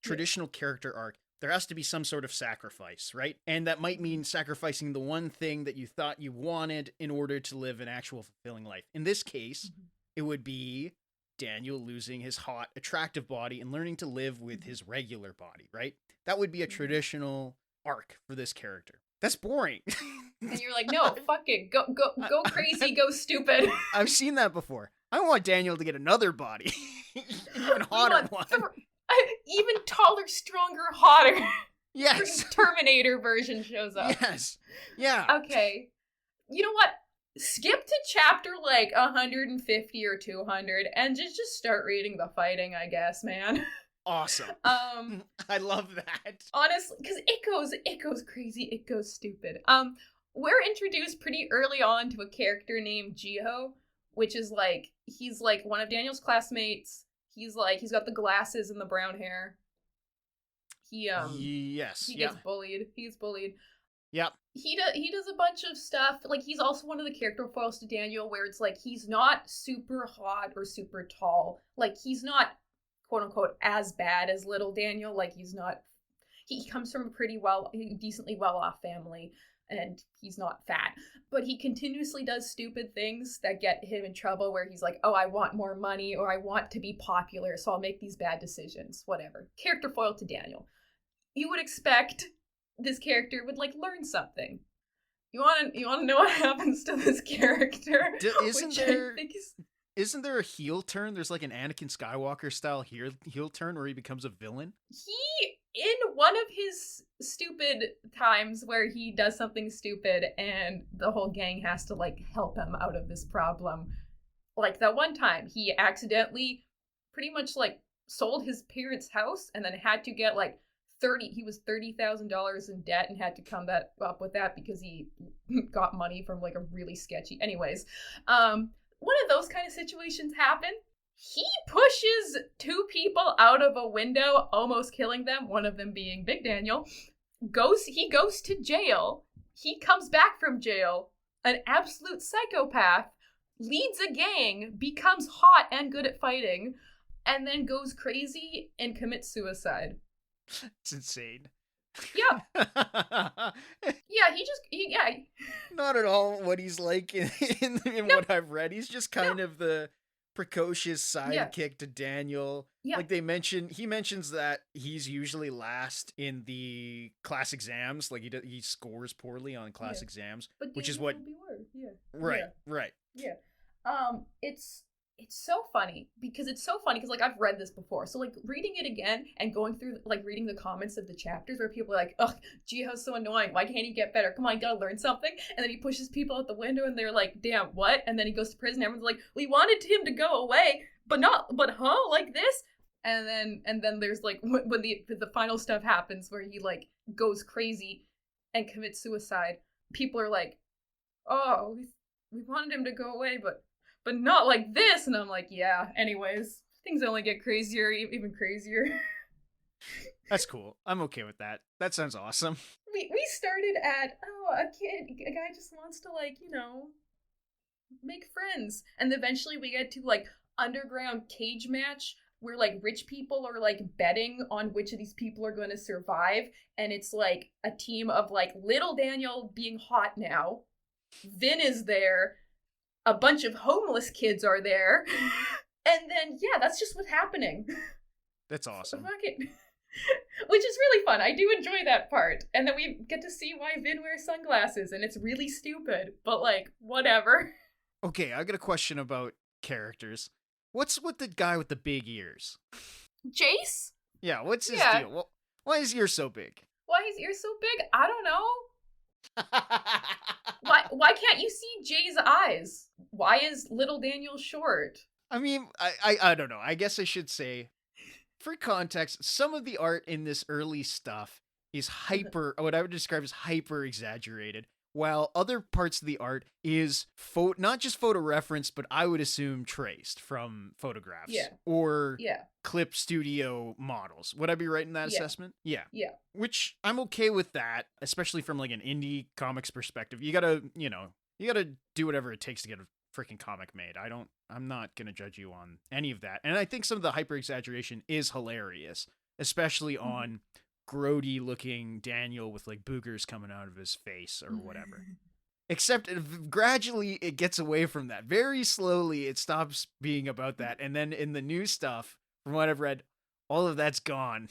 traditional character arc, there has to be some sort of sacrifice, right? And that might mean sacrificing the one thing that you thought you wanted in order to live an actual fulfilling life. In this case, it would be Daniel losing his hot, attractive body and learning to live with his regular body, right? That would be a traditional arc for this character. That's boring. And you're like, no, fuck it. Go crazy, go stupid. I've seen that before. I want Daniel to get another body. Even hotter one. Even taller, stronger, hotter. Yes. Terminator version shows up. Yes. Yeah. Okay. You know what? Skip to chapter, like, 150 or 200 and just start reading the fighting, I guess, man. Awesome. I love that. Honestly, because it goes crazy, it goes stupid. We're introduced pretty early on to a character named Jiho, which is, like, he's, like, one of Daniel's classmates. He's, like, he's got the glasses and the brown hair. He gets bullied. He's bullied. Yep. He does a bunch of stuff. Like, he's also one of the character foils to Daniel, where it's like, he's not super hot or super tall. Like, he's not, quote unquote, as bad as little Daniel. Like, he comes from a pretty decently well-off family, and he's not fat. But he continuously does stupid things that get him in trouble, where he's like, oh, I want more money, or I want to be popular, so I'll make these bad decisions. Whatever. Character foil to Daniel. You would expect this character would, like, learn something. You want to know what happens to this character? Isn't there... isn't there a heel turn? There's like an Anakin Skywalker style heel turn where he becomes a villain. He, in one of his stupid times where he does something stupid and the whole gang has to like help him out of this problem. Like that one time he accidentally pretty much like sold his parents' house and then had to get like $30,000 in debt and had to come up with that because he got money from like a really sketchy. Anyways, one of those kind of situations happen. He pushes two people out of a window, almost killing them, one of them being Big Daniel. He goes to jail. He comes back from jail, an absolute psychopath, leads a gang, becomes hot and good at fighting, and then goes crazy and commits suicide. It's insane. Yeah. Yeah, Not at all what he's like in no. What I've read. He's just kind of the precocious sidekick to Daniel. Yeah. Like he mentions that he's usually last in the class exams. Like he scores poorly on class exams, but which is what. Right. Yeah. It's so funny because like I've read this before. So like reading it again and going through like reading the comments of the chapters where people are like, "Ugh, Jiho's so annoying. Why can't he get better? Come on, you gotta learn something." And then he pushes people out the window and they're like, "Damn, what?" And then he goes to prison. Everyone's like, "We wanted him to go away, but like this." And then there's like when the final stuff happens where he like goes crazy and commits suicide. People are like, "Oh, we wanted him to go away, but not like this." And I'm like, yeah, anyways, things only get crazier, even crazier. That's cool. I'm okay with that. That sounds awesome. We started at, a guy just wants to like, make friends. And eventually we get to like underground cage match where like rich people are like betting on which of these people are going to survive. And it's like a team of like little Daniel being hot now. Vin is there. A bunch of homeless kids are there. And then, yeah, that's just what's happening. That's awesome. Which is really fun. I do enjoy that part. And then we get to see why Vin wears sunglasses, and it's really stupid, but like, whatever. Okay, I got a question about characters. What's with the guy with the big ears? Jace? Yeah, what's his deal? Why is his ear so big? Why his ear so big? I don't know. Why can't you see Jay's eyes? Why is little Daniel short? I mean, I don't know. I guess I should say, for context, some of the art in this early stuff is what I would describe as hyper exaggerated, while other parts of the art is not just photo referenced, but I would assume traced from photographs or clip studio models. Would I be right in that assessment? Yeah. Which I'm okay with that, especially from like an indie comics perspective. You gotta do whatever it takes to get a freaking comic made. I'm not gonna judge you on any of that. And I think some of the hyper exaggeration is hilarious, especially on grody looking Daniel with like boogers coming out of his face or whatever. Except gradually it gets away from that. Very slowly it stops being about that. And then in the new stuff, from what I've read, all of that's gone.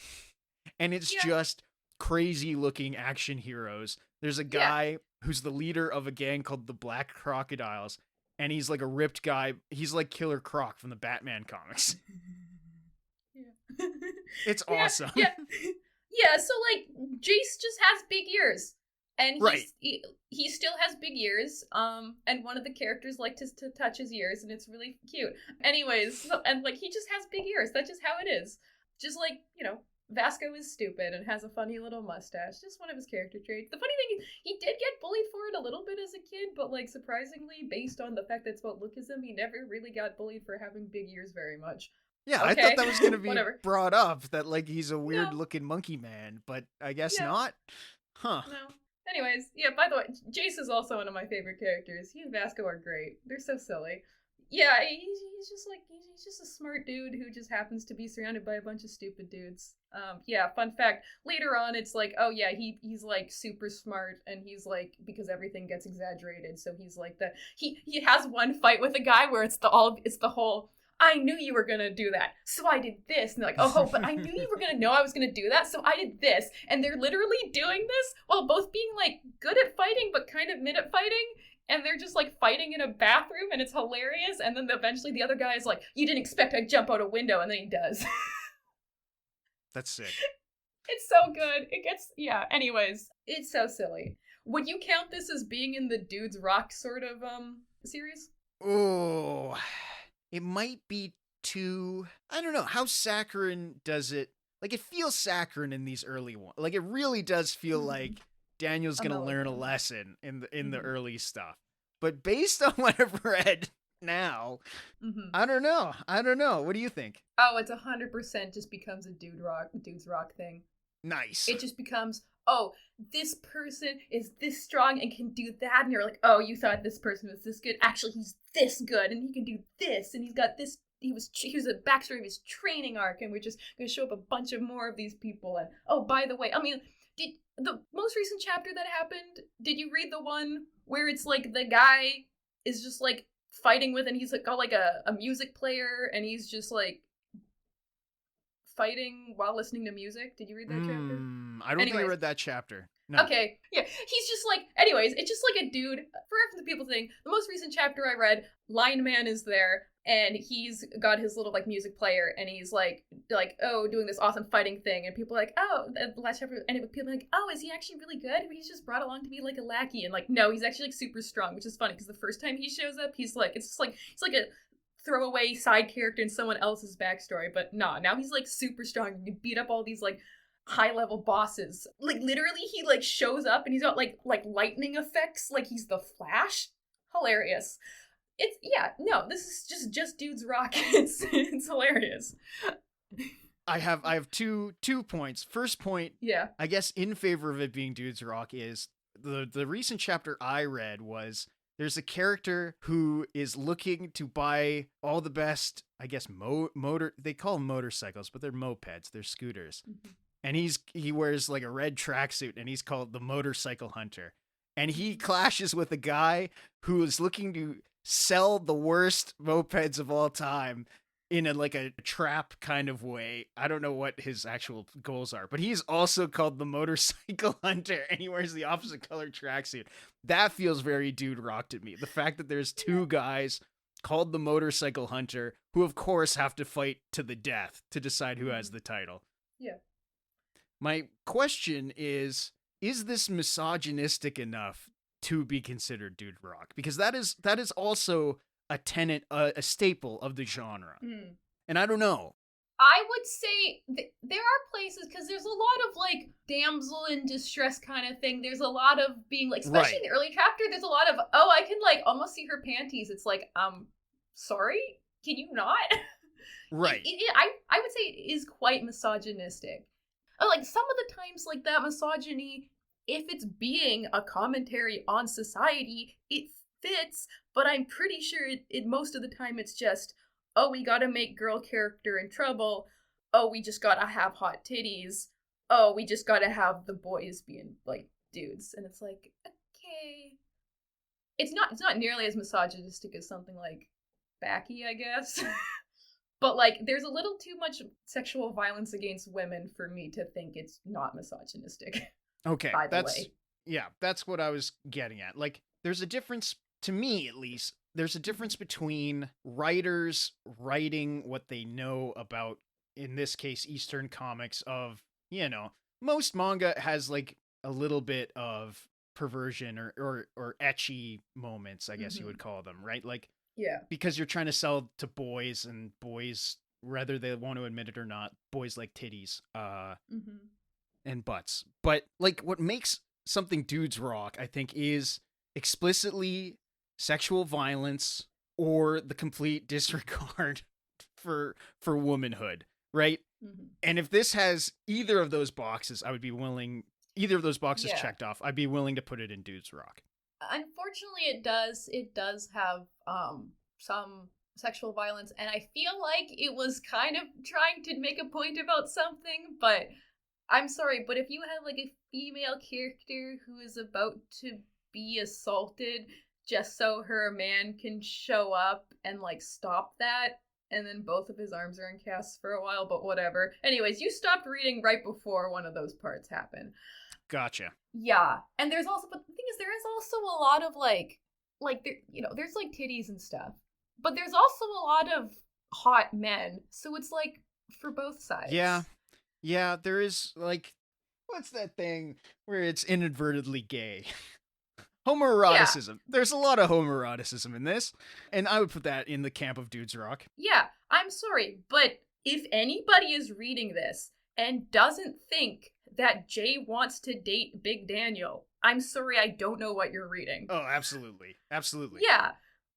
And it's just crazy looking action heroes. There's a guy who's the leader of a gang called the Black Crocodiles. And he's like a ripped guy. He's like Killer Croc from the Batman comics. It's awesome. Yeah, so like Jace just has big ears, and he still has big ears. And one of the characters like to touch his ears, and it's really cute. Anyways, and like he just has big ears. That's just how it is. Just like Vasco is stupid and has a funny little mustache. Just one of his character traits. The funny thing is, he did get bullied for it a little bit as a kid, but like surprisingly, based on the fact that it's about Lookism, he never really got bullied for having big ears very much. Yeah, okay. I thought that was going to be brought up, that like he's a weird-looking monkey man, but I guess not. Huh. No. Anyways, by the way, Jace is also one of my favorite characters. He and Vasco are great. They're so silly. Yeah, he's just a smart dude who just happens to be surrounded by a bunch of stupid dudes. Fun fact, later on it's like, oh yeah, he's like super smart, and he's like, because everything gets exaggerated, so he's like he has one fight with a guy where it's the whole, I knew you were gonna do that, so I did this. And they're like, oh, but I knew you were gonna know I was gonna do that, so I did this. And they're literally doing this while both being like good at fighting, but kind of mid at fighting. and they're just like fighting in a bathroom, and it's hilarious. And then eventually the other guy is like, "You didn't expect I'd jump out a window," and then he does. That's sick. It's so good. Anyways, it's so silly. Would you count this as being in the Dudes Rock sort of series? Oh, it might be too. I don't know how saccharine does it. Like, it feels saccharine in these early ones. Like, it really does feel like Daniel's gonna learn a lesson in the early stuff. But based on what I've read now, I don't know. What do you think? Oh, it's 100% just becomes a Dudes Rock thing. Nice. It just becomes, oh, this person is this strong and can do that, and you're like, oh, you thought this person was this good. Actually, he's this good, and he can do this, and he's got this. He was a backstory of his training arc, and we're just going to show up a bunch of more of these people. And oh, by the way, I mean, did the most recent chapter that happened? Did you read the one where it's like the guy is just like fighting with, and he's like got like a music player, and he's just like fighting while listening to music? Did you read that chapter? I don't think I read that chapter. No. Okay, yeah, he's just like, anyways, it's just like a dude, for the people saying, the most recent chapter I read, Lion Man is there, and he's got his little, like, music player, and he's like, oh, doing this awesome fighting thing, and people are like, oh, the last chapter, and people are like, oh, is he actually really good? He's just brought along to be, like, a lackey, and, like, no, he's actually, like, super strong, which is funny, because the first time he shows up, he's like, it's like a throwaway side character in someone else's backstory, but nah, now he's, like, super strong, and you beat up all these, like, high-level bosses. Like, literally, he, like, shows up, and he's got, like lightning effects, like he's the Flash. Hilarious. This is just Dudes Rock. It's hilarious. I have two points. First point, I guess in favor of it being Dudes Rock is the recent chapter I read was there's a character who is looking to buy all the best, I guess, they call them motorcycles, but they're mopeds, they're scooters. Mm-hmm. And he wears like a red tracksuit, and he's called the Motorcycle Hunter. And he clashes with a guy who is looking to sell the worst mopeds of all time in a trap kind of way. I don't know what his actual goals are, but he's also called the Motorcycle Hunter, and he wears the opposite color tracksuit. That feels very Dude Rock to me. The fact that there's two guys called the Motorcycle Hunter who, of course, have to fight to the death to decide who has the title. Yeah. My question is this misogynistic enough to be considered Dude Rock? Because that is also a tenet, a staple of the genre. And I don't know. I would say there are places, because there's a lot of, like, damsel in distress kind of thing. There's a lot of being, like, especially in the early chapter, there's a lot of, oh, I can, like, almost see her panties. It's like, sorry? Can you not? Right. I would say it is quite misogynistic. Like, some of the times, like, that misogyny, if it's being a commentary on society, it fits, but I'm pretty sure it most of the time it's just, oh, we gotta make girl character in trouble, oh, we just gotta have hot titties, oh, we just gotta have the boys being, like, dudes, and it's like, okay. It's not nearly as misogynistic as something like Backy, I guess. But, like, there's a little too much sexual violence against women for me to think it's not misogynistic. Okay, that's what I was getting at. Like, there's a difference, to me at least, there's a difference between writers writing what they know about, in this case, Eastern comics of, most manga has, like, a little bit of perversion or ecchi moments, I guess you would call them, right? Like, yeah. Because you're trying to sell to boys, and boys, whether they want to admit it or not, boys like titties and butts. But, like, what makes something Dudes Rock, I think, is explicitly sexual violence or the complete disregard for womanhood, right? Mm-hmm. And if this has either of those boxes, checked off, I'd be willing to put it in Dudes Rock. Unfortunately, it does have some sexual violence, and I feel like it was kind of trying to make a point about something, but I'm sorry, but if you have, like, a female character who is about to be assaulted just so her man can show up and, like, stop that, and then both of his arms are in casts for a while, but whatever. Anyways, you stopped reading right before one of those parts happened. Gotcha. Yeah, and but the thing is, there is also a lot of, like, like, there, there's, like, titties and stuff. But there's also a lot of hot men, so it's, like, for both sides. Yeah, there is, like, what's that thing where it's inadvertently gay? Homoeroticism. Yeah. There's a lot of homoeroticism in this, and I would put that in the camp of dudes rock. Yeah, I'm sorry, but if anybody is reading this and doesn't think that Jay wants to date Big Daniel, I'm sorry, I don't know what you're reading. Oh, absolutely. Absolutely. Yeah.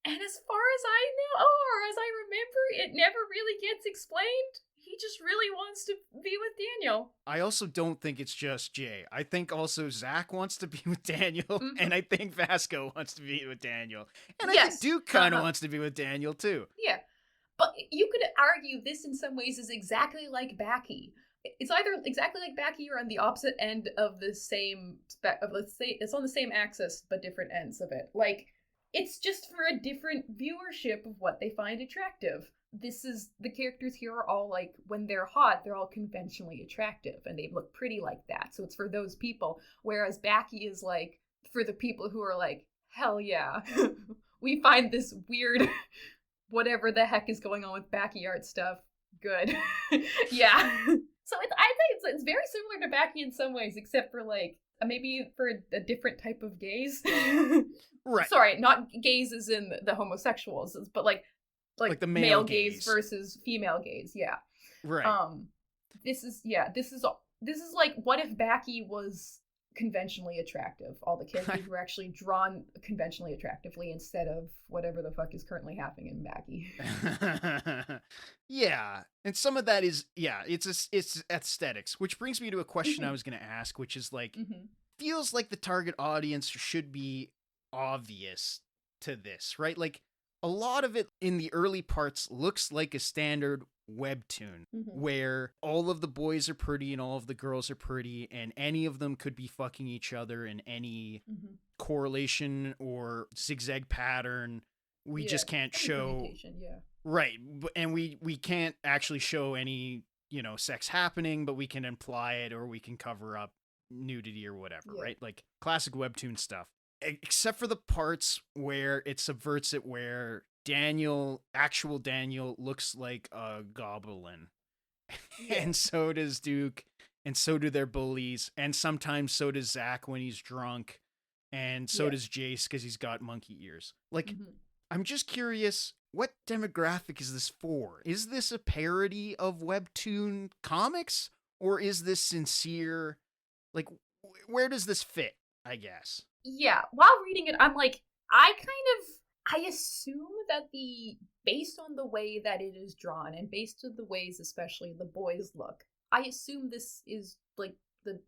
And as far as I know, or as I remember, it never really gets explained. He just really wants to be with Daniel. I also don't think it's just Jay. I think also Zach wants to be with Daniel, and I think Vasco wants to be with Daniel. And I think Duke kind of wants to be with Daniel, too. Yeah. But you could argue this in some ways is exactly like Backy. It's either exactly like Backy or on the opposite end of the same let's say it's on the same axis but different ends of it. Like, it's just for a different viewership of what they find attractive. The characters here are all, like, when they're hot, they're all conventionally attractive and they look pretty like that. So it's for those people. Whereas Backy is, like, for the people who are like, hell yeah, we find this weird whatever the heck is going on with Backy art stuff good. Yeah. So I think it's very similar to Backy in some ways, except for, like, maybe for a different type of gaze. Right. Sorry, not gaze as in the homosexuals, but like the male gaze versus female gaze. Yeah. Right. This is like, what if Backy was conventionally attractive? All the characters were actually drawn conventionally attractively instead of whatever the fuck is currently happening in Backy. Yeah, and some of that is it's aesthetics, which brings me to a question I was going to ask, which is like, feels like the target audience should be obvious to this, right? Like, a lot of it in the early parts looks like a standard webtoon where all of the boys are pretty and all of the girls are pretty and any of them could be fucking each other in any correlation or zigzag pattern. We just can't show. Right. And we can't actually show any, sex happening, but we can imply it or we can cover up nudity or whatever, right? Like classic webtoon stuff. Except for the parts where it subverts it, where actual Daniel looks like a goblin. And so does Duke, and so do their bullies, and sometimes so does Zach when he's drunk, and so does Jace because he's got monkey ears. Like, I'm just curious, what demographic is this for? Is this a parody of webtoon comics, or is this sincere? Like, where does this fit, I guess? Yeah, while reading it, I'm like, I assume that based on the way that it is drawn, and based on the ways especially the boys look, I assume this is, like,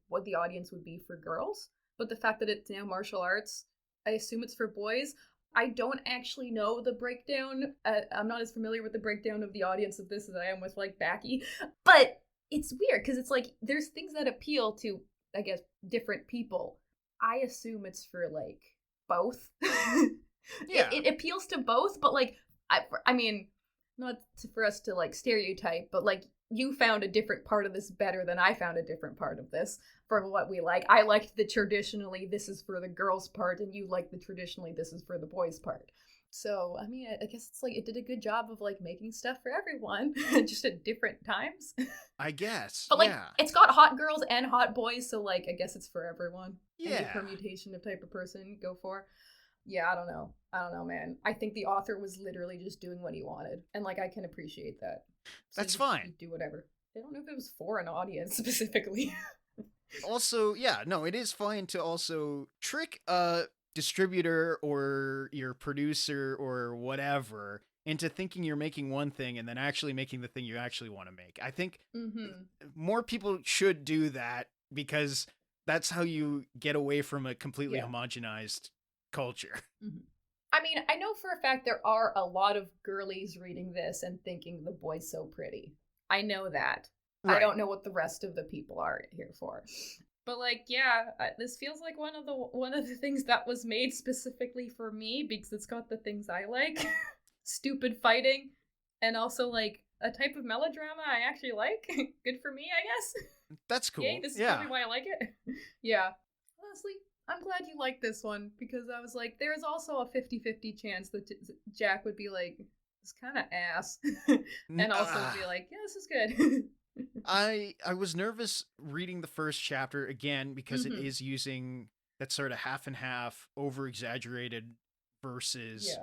what the audience would be for girls, but the fact that it's now martial arts, I assume it's for boys. I don't actually know the breakdown. I'm not as familiar with the breakdown of the audience of this as I am with, like, Backy, but it's weird, because it's like, there's things that appeal to, I guess, different people. I assume it's for, like, both. Yeah. It appeals to both, but, like, I mean, not for us to, like, stereotype, but, like, you found a different part of this better than I found a different part of this for what we like. I liked the traditionally this is for the girls part, and you liked the traditionally this is for the boys part. So, I mean, I guess it's like it did a good job of, like, making stuff for everyone, just at different times. I guess. But, like, it's got hot girls and hot boys, so, like, I guess it's for everyone. Yeah. Any permutation of type of person go for. Yeah, I don't know, man. I think the author was literally just doing what he wanted. And, like, I can appreciate that. So that's fine. Do whatever. I don't know if it was for an audience specifically. Also, yeah, no, it is fine to also trick a distributor or your producer or whatever into thinking you're making one thing and then actually making the thing you actually want to make. I think more people should do that because that's how you get away from a completely homogenized culture. I mean, I know for a fact there are a lot of girlies reading this and thinking the boy's so pretty. I know that. Right. I don't know what the rest of the people are here for. But, like, yeah, this feels like one of the things that was made specifically for me because it's got the things I like. Stupid fighting, and also, like, a type of melodrama I actually like. Good for me, I guess. That's cool. Yay, this is probably why I like it. Yeah. Honestly, I'm glad you like this one, because I was like, there is also a 50-50 chance that Jack would be like, it's kind of ass. And also be like, yeah, this is good. I was nervous reading the first chapter again because it is using that sort of half and half, over-exaggerated versus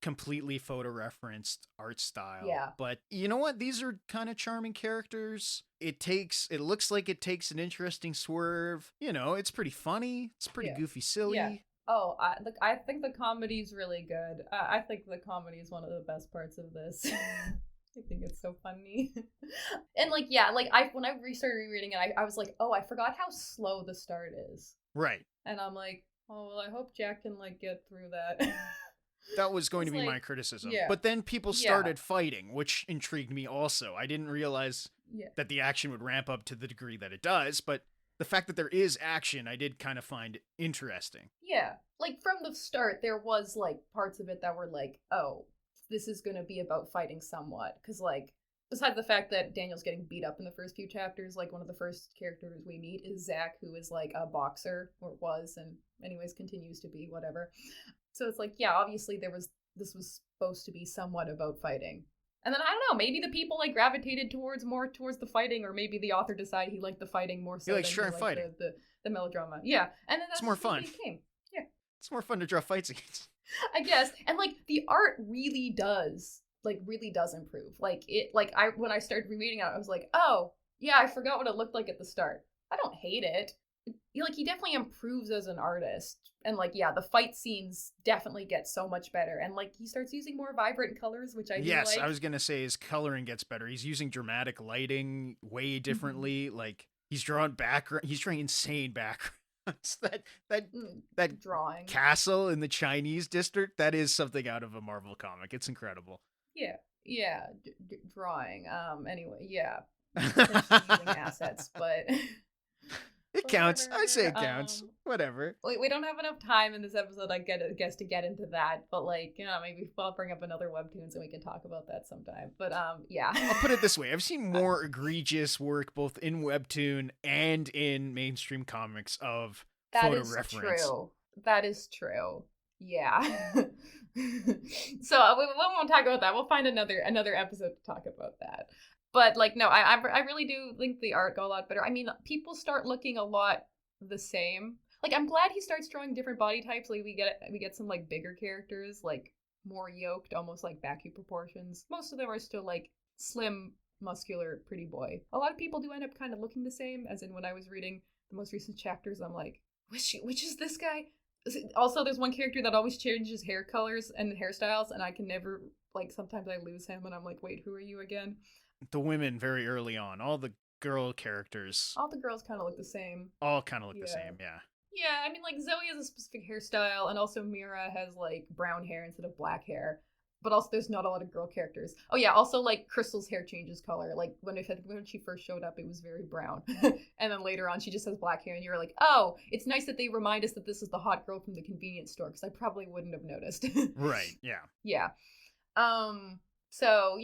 completely photo-referenced art style. Yeah. But you know what? These are kind of charming characters. It looks like it takes an interesting swerve. You know, it's pretty funny. It's pretty goofy, silly. Yeah. Oh, I think the comedy's really good. I think the comedy is one of the best parts of this. I think it's so funny. And like, yeah, like when I restarted rereading it, I was like, oh, I forgot how slow the start is. Right. And I'm like, oh, well, I hope Jack can like get through that. That was going to be my criticism. Yeah. But then people started fighting, which intrigued me also. I didn't realize that the action would ramp up to the degree that it does, but the fact that there is action, I did kind of find interesting. Yeah. Like from the start, there was like parts of it that were like, oh, this is going to be about fighting somewhat. Because like, besides the fact that Daniel's getting beat up in the first few chapters, like one of the first characters we meet is Zach, who is like a boxer, or was, and anyways continues to be, whatever. So it's like, yeah, obviously this was supposed to be somewhat about fighting. And then I don't know, maybe the people like gravitated more towards the fighting, or maybe the author decided he liked the fighting more so than fighting. The melodrama. Yeah, and then that's more fun. Yeah, it's more fun to draw fight scenes, I guess. And like the art really does improve. Like it, like when I started rereading it, I was like, oh yeah, I forgot what it looked like at the start. I don't hate it. Like he definitely improves as an artist, and like the fight scenes definitely get so much better, and like he starts using more vibrant colors, which I do like. I was gonna say his coloring gets better. He's using dramatic lighting way differently. Like he's drawing insane backgrounds. that drawing castle in the Chinese district, that is something out of a Marvel comic. It's incredible. Yeah, drawing. Anyway, using assets, but. It counts. I say it counts. Whatever. We don't have enough time in this episode, I guess, to get into that. But like, maybe I'll bring up another webtoons and we can talk about that sometime. But yeah. I'll put it this way: I've seen more egregious work both in webtoon and in mainstream comics of photo reference. That is true. Yeah. So we won't talk about that. We'll find another episode to talk about that. But like, no, I really do think the art got a lot better. I mean, people start looking a lot the same. Like, I'm glad he starts drawing different body types. Like, we get some like bigger characters, like more yoked, almost like Baku proportions. Most of them are still like slim, muscular, pretty boy. A lot of people do end up kind of looking the same. As in, when I was reading the most recent chapters, I'm like, which is this guy? Also, there's one character that always changes hair colors and hairstyles, and I can never, like, sometimes I lose him, and I'm like, wait, who are you again? The women very early on, all the girl characters. All the girls kind of look the same. All kind of look the same, yeah. Yeah, I mean, like, Zoe has a specific hairstyle, and also Mira has, like, brown hair instead of black hair. But also, there's not a lot of girl characters. Oh, yeah, also, like, Crystal's hair changes color. Like, when she first showed up, it was very brown. And then later on, she just has black hair, and you're like, oh, it's nice that they remind us that this is the hot girl from the convenience store, because I probably wouldn't have noticed. Right, yeah. Yeah. So,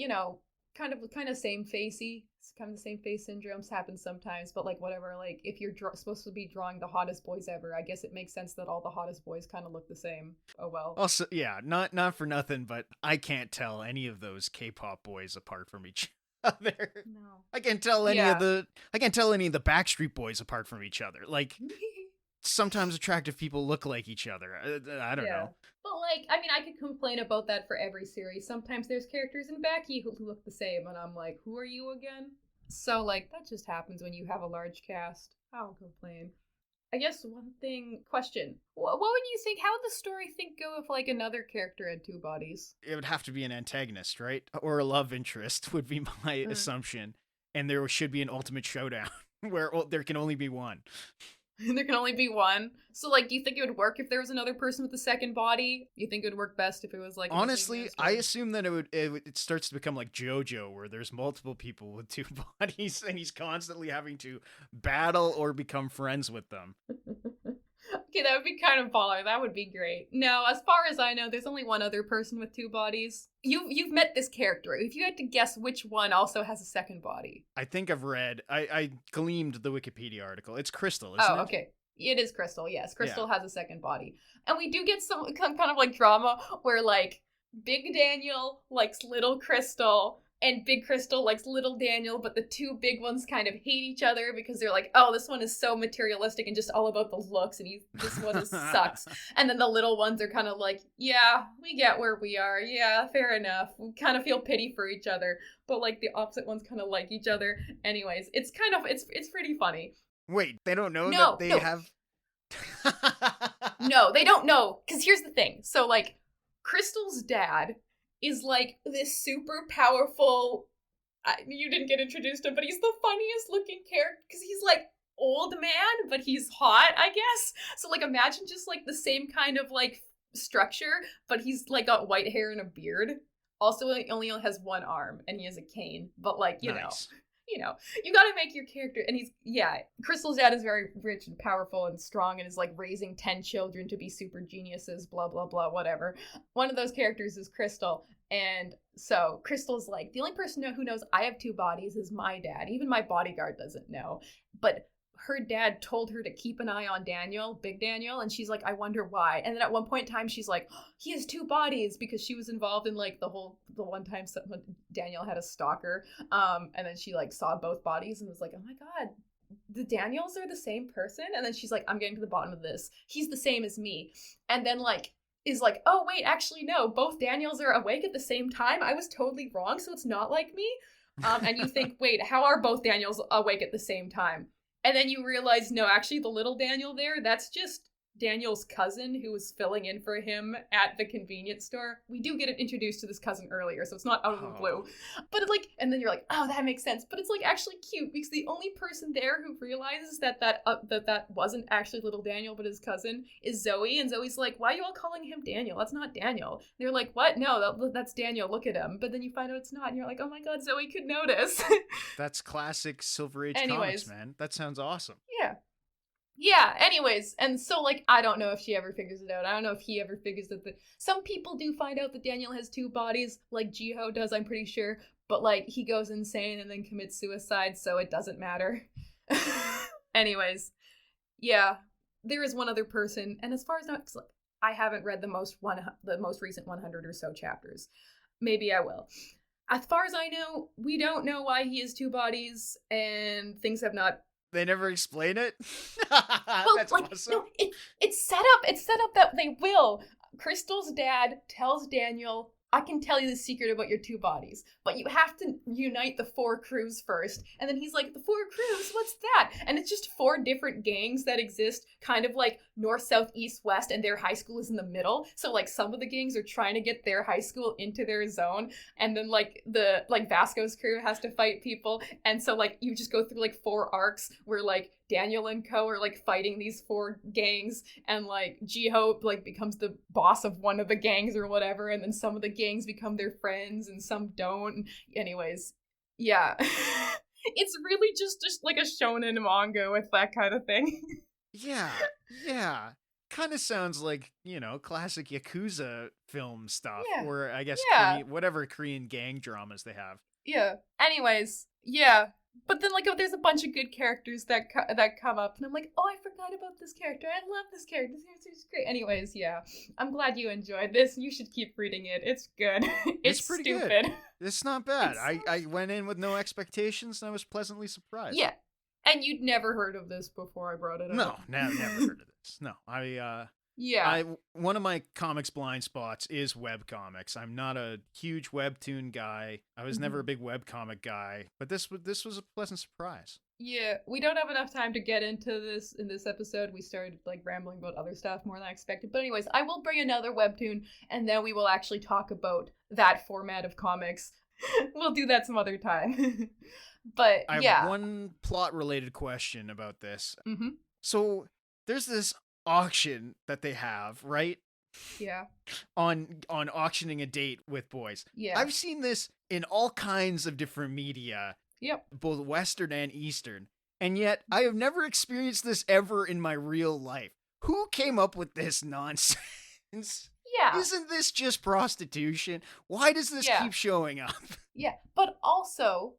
kind of same facey. It's kind of the same face syndromes happen sometimes, but like whatever. Like if you're supposed to be drawing the hottest boys ever, I guess it makes sense that all the hottest boys kind of look the same. Oh well. Also, yeah, not for nothing, but I can't tell any of those K-pop boys apart from each other. No, I can't tell any of the Backstreet Boys apart from each other. Like. Sometimes attractive people look like each other. I don't know. But like, I mean, I could complain about that for every series. Sometimes there's characters in Becky who look the same, and I'm like, who are you again? So like, that just happens when you have a large cast. I don't complain. I guess question. What would you think, how would the story go if like another character had two bodies? It would have to be an antagonist, right? Or a love interest would be my assumption. And there should be an ultimate showdown where there can only be one. There can only be one. So, like, do you think it would work if there was another person with a second body? You think it would work best if it was like? Honestly, I assume that it starts to become like JoJo, where there's multiple people with two bodies, and he's constantly having to battle or become friends with them. Okay, that would be kind of baller. That would be great. No, as far as I know, there's only one other person with two bodies. You've met this character. If you had to guess which one also has a second body. I think I've read. I gleamed the Wikipedia article. It's Crystal, isn't it? Oh, okay. It is Crystal, yes. Crystal has a second body. And we do get some kind of like drama where like Big Daniel likes little Crystal and Big Crystal likes little Daniel, but the two big ones kind of hate each other because they're like, oh, this one is so materialistic and just all about the looks, and this one sucks. And then the little ones are kind of like, yeah, we get where we are. Yeah, fair enough. We kind of feel pity for each other, but like the opposite ones kind of like each other. Anyways, it's pretty funny. Wait, they don't know that they have... No, they don't know. Because here's the thing. So, like, Crystal's dad is, like, this super powerful... you didn't get introduced to him, but he's the funniest looking character. Because he's, like, old man, but he's hot, I guess. So, like, imagine just, like, the same kind of, like, structure, but he's, like, got white hair and a beard. Also, he only has one arm, and he has a cane. But, like, you know... you gotta make your character, and Crystal's dad is very rich and powerful and strong and is like raising 10 children to be super geniuses, blah, blah, blah, whatever. One of those characters is Crystal, and so Crystal's like, the only person who knows I have two bodies is my dad. Even my bodyguard doesn't know, but her dad told her to keep an eye on Daniel, Big Daniel, and she's like, I wonder why. And then at one point in time, she's like, oh, he has two bodies, because she was involved in like the one time Daniel had a stalker, and then she like saw both bodies and was like, oh my god, the Daniels are the same person. And then she's like, I'm getting to the bottom of this. He's the same as me. And then like is like, oh wait, actually no, both Daniels are awake at the same time. I was totally wrong, so it's not like me. And you think, wait, how are both Daniels awake at the same time? And then you realize, no, actually the little Daniel there, that's just Daniel's cousin who was filling in for him at the convenience store. We do get introduced to this cousin earlier, so it's not out of the blue. But like, and then you're like, oh, that makes sense. But it's like actually cute, because the only person there who realizes that wasn't actually little Daniel but his cousin is Zoe. And Zoe's like, why are you all calling him Daniel? That's not Daniel. And they're like, what? No, that's Daniel. Look at him. But then you find out it's not, and you're like, oh my god, Zoe could notice. That's classic Silver Age comics, man. That sounds awesome. Yeah, anyways, and so, like, I don't know if she ever figures it out. I don't know if he ever figures it out. Some people do find out that Daniel has two bodies, like Jiho does, I'm pretty sure, but, like, he goes insane and then commits suicide, so it doesn't matter. Anyways, yeah, there is one other person, and as far as I haven't read the most recent 100 or so chapters. Maybe I will. As far as I know, we don't know why he has two bodies, and things have not... They never explain it? Well, that's like, awesome. No, it's set up that they will. Crystal's dad tells Daniel, I can tell you the secret about your two bodies, but you have to unite the four crews first. And then he's like, the four crews? What's that? And it's just four different gangs that exist, kind of like north, south, east, west, and their high school is in the middle. So like some of the gangs are trying to get their high school into their zone, and then like Vasco's crew has to fight people. And so like you just go through like four arcs where like Daniel and co are like fighting these four gangs, and like Jiho like becomes the boss of one of the gangs or whatever, and then some of the gangs become their friends and some don't. Anyways, yeah. It's really just like a shonen manga with that kind of thing. Yeah. Kind of sounds like, classic Yakuza film stuff, or I guess whatever Korean gang dramas they have. Yeah. Anyways, yeah. But then, like, there's a bunch of good characters that come up, and I'm like, oh, I forgot about this character. I love this character. This character's great. Anyways, yeah. I'm glad you enjoyed this. You should keep reading it. It's good. It's pretty stupid. Good. It's not bad. I went in with no expectations, and I was pleasantly surprised. Yeah. And you'd never heard of this before I brought it up. No, never heard of this. No, one of my comics blind spots is webcomics. I'm not a huge webtoon guy. I was never a big webcomic guy, but this was a pleasant surprise. Yeah, we don't have enough time to get into this in this episode. We started like rambling about other stuff more than I expected. But anyways, I will bring another webtoon, and then we will actually talk about that format of comics. We'll do that some other time. But I have one plot related question about this. Mm-hmm. So there's this auction that they have, right? Yeah. On auctioning a date with boys. Yeah. I've seen this in all kinds of different media. Yep. Both Western and Eastern. And yet I have never experienced this ever in my real life. Who came up with this nonsense? Yeah. Isn't this just prostitution? Why does this keep showing up? Yeah. But also,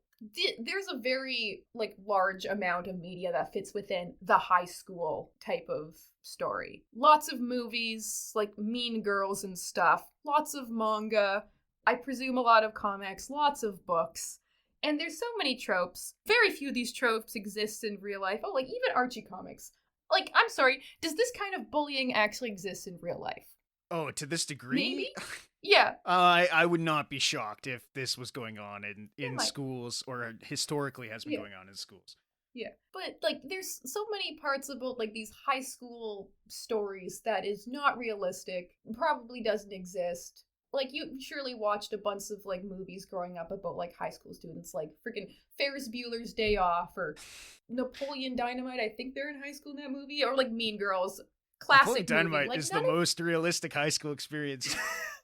there's a very, like, large amount of media that fits within the high school type of story. Lots of movies, like Mean Girls and stuff. Lots of manga. I presume a lot of comics. Lots of books. And there's so many tropes. Very few of these tropes exist in real life. Oh, like, even Archie comics. Like, I'm sorry, does this kind of bullying actually exist in real life? Oh, to this degree? Maybe? Yeah. I would not be shocked if this was going on in schools, or historically has been going on in schools. Yeah. But, like, there's so many parts about, like, these high school stories that is not realistic, probably doesn't exist. Like, you surely watched a bunch of, like, movies growing up about, like, high school students, like freaking Ferris Bueller's Day Off, or Napoleon Dynamite. I think they're in high school in that movie, or, like, Mean Girls. Classic Dynamite movie. is the most realistic high school experience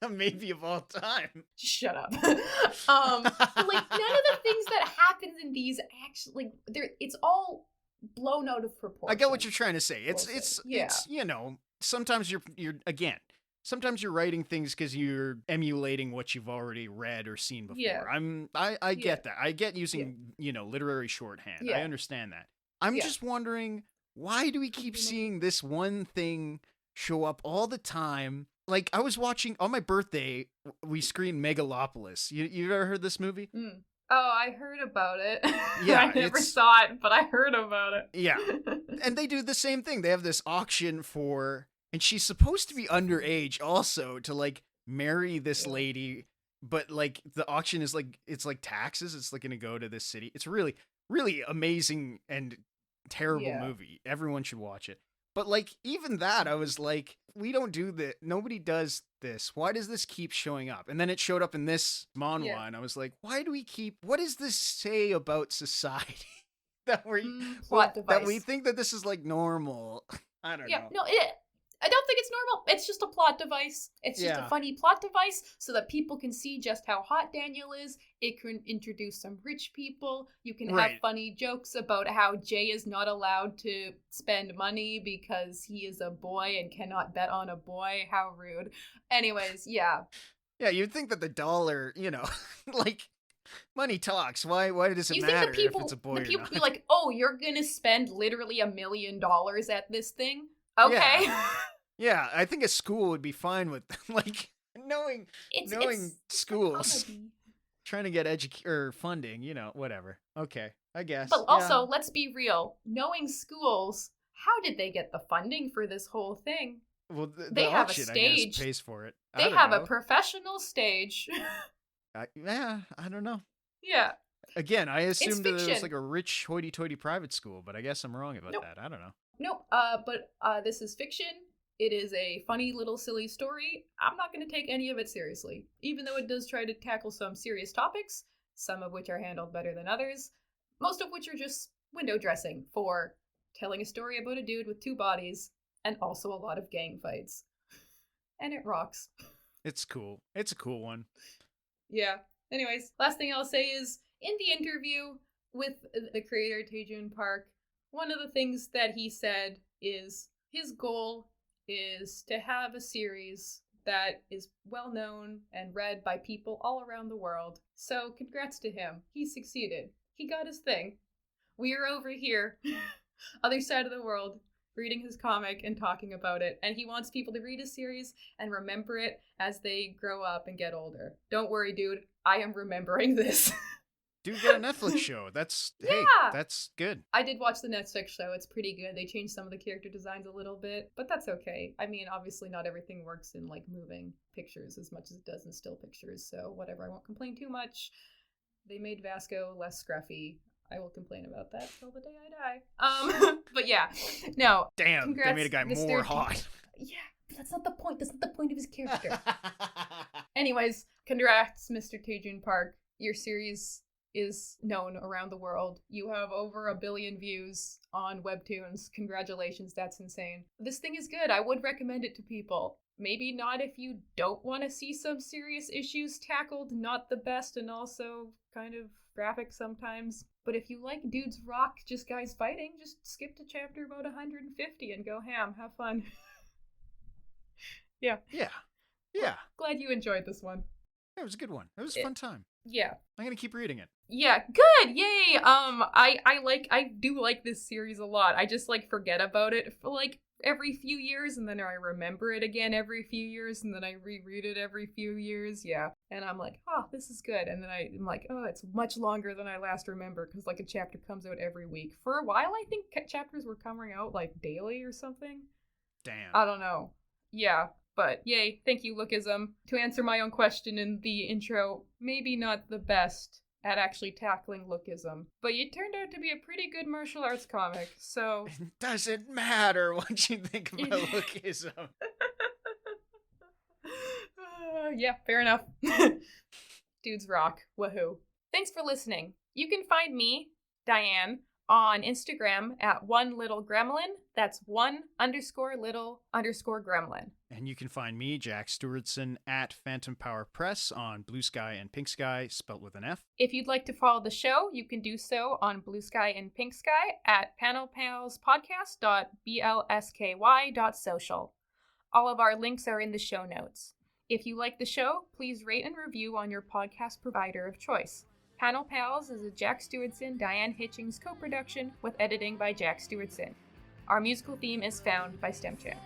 maybe of all time. Shut up. Like, none of the things that happens in these actually, like, it's all blown out of proportion. I get what you're trying to say. It's you know, sometimes sometimes you're writing things because you're emulating what you've already read or seen before. Yeah. I get that. I get using, literary shorthand. Yeah. I understand that. I'm just wondering, why do we keep seeing this one thing show up all the time? Like, I was watching, on my birthday, we screened Megalopolis. You ever heard this movie? Mm. Oh, I heard about it. Yeah, I never saw it, but I heard about it. Yeah. And they do the same thing. They have this auction for, and she's supposed to be underage also, to, like, marry this lady, but, like, the auction is, like, it's like taxes. It's, like, going to go to this city. It's really, really amazing and terrible movie. Everyone should watch it. But, like, even that, I was like, we don't do that. Nobody does this. Why does this keep showing up? And then it showed up in this manhwa, and I was like, what does this say about society? that we think that this is, like, normal. I don't know. No, I don't think it's normal. It's just a plot device. It's just a funny plot device so that people can see just how hot Daniel is. It can introduce some rich people. You can have funny jokes about how Jay is not allowed to spend money because he is a boy and cannot bet on a boy. How rude. Anyways, yeah. Yeah, you'd think that the dollar, like, money talks. Why does it matter if it's a boy or not? The people be like, oh, you're gonna spend literally $1 million at this thing? Okay. Yeah, I think a school would be fine with, like, knowing schools trying to get funding, whatever. Okay, I guess. But also, let's be real. Knowing schools, how did they get the funding for this whole thing? Well, they have auction, a stage. I guess, pays for it. They have a professional stage. I don't know. Yeah. Again, I assumed that it was like a rich hoity-toity private school, but I guess I'm wrong about that. I don't know. Nope. But this is fiction. It is a funny little silly story. I'm not going to take any of it seriously, even though it does try to tackle some serious topics, some of which are handled better than others, most of which are just window dressing for telling a story about a dude with 2 bodies and also a lot of gang fights. And it rocks. It's cool. It's a cool one. Yeah. Anyways, last thing I'll say is, in the interview with the creator, Taejun Park, one of the things that he said is his goal is to have a series that is well known and read by people all around the world. So congrats to him. He succeeded. He got his thing. We are over here, other side of the world, reading his comic and talking about it. And he wants people to read his series and remember it as they grow up and get older. Don't worry, dude. I am remembering this. Dude got a Netflix show. That's good. I did watch the Netflix show. It's pretty good. They changed some of the character designs a little bit, but that's okay. I mean, obviously not everything works in, like, moving pictures as much as it does in still pictures, so whatever. I won't complain too much. They made Vasco less scruffy. I will complain about that till the day I die. But yeah. No. Damn, they made a guy more hot. Yeah, that's not the point. That's not the point of his character. Anyways, congrats, Mr. Taejun Park. Your series is known around the world. You have over 1 billion views on Webtoons. Congratulations, that's insane. This thing is good. I would recommend it to people. Maybe not if you don't want to see some serious issues tackled, not the best and also kind of graphic sometimes. But if you like dudes rock, just guys fighting, just skip to chapter about 150 and go ham. Have fun. Yeah. Yeah. Well, glad you enjoyed this one. Yeah, it was a good one. It was a fun time. Yeah. I'm gonna keep reading it. Yeah, good! Yay! I do like this series a lot. I just, like, forget about it for, like, every few years, and then I remember it again every few years, and then I reread it every few years, yeah. And I'm like, oh, this is good. And then I'm like, oh, it's much longer than I last remember, because, like, a chapter comes out every week. For a while, I think chapters were coming out, like, daily or something. Damn. I don't know. Yeah, but yay, thank you, Lookism. To answer my own question in the intro, maybe not the best at actually tackling Lookism, but you turned out to be a pretty good martial arts comic, so... It doesn't matter what you think about Lookism. Yeah, fair enough. Dudes rock. Woohoo. Thanks for listening. You can find me, Diane, on Instagram at @1littlegremlin. That's 1_little_gremlin. And you can find me, Jack Stewartson, at Phantom Power Press on Bluesky and Pinksky, spelt with an F. If you'd like to follow the show, you can do so on Bluesky and Pinksky at panelpalspodcast.bsky.social. All of our links are in the show notes. If you like the show, please rate and review on your podcast provider of choice. Panel Pals is a Jack Stewartson, Diane Hitchings co-production with editing by Jack Stewartson. Our musical theme is found by Stemchamp.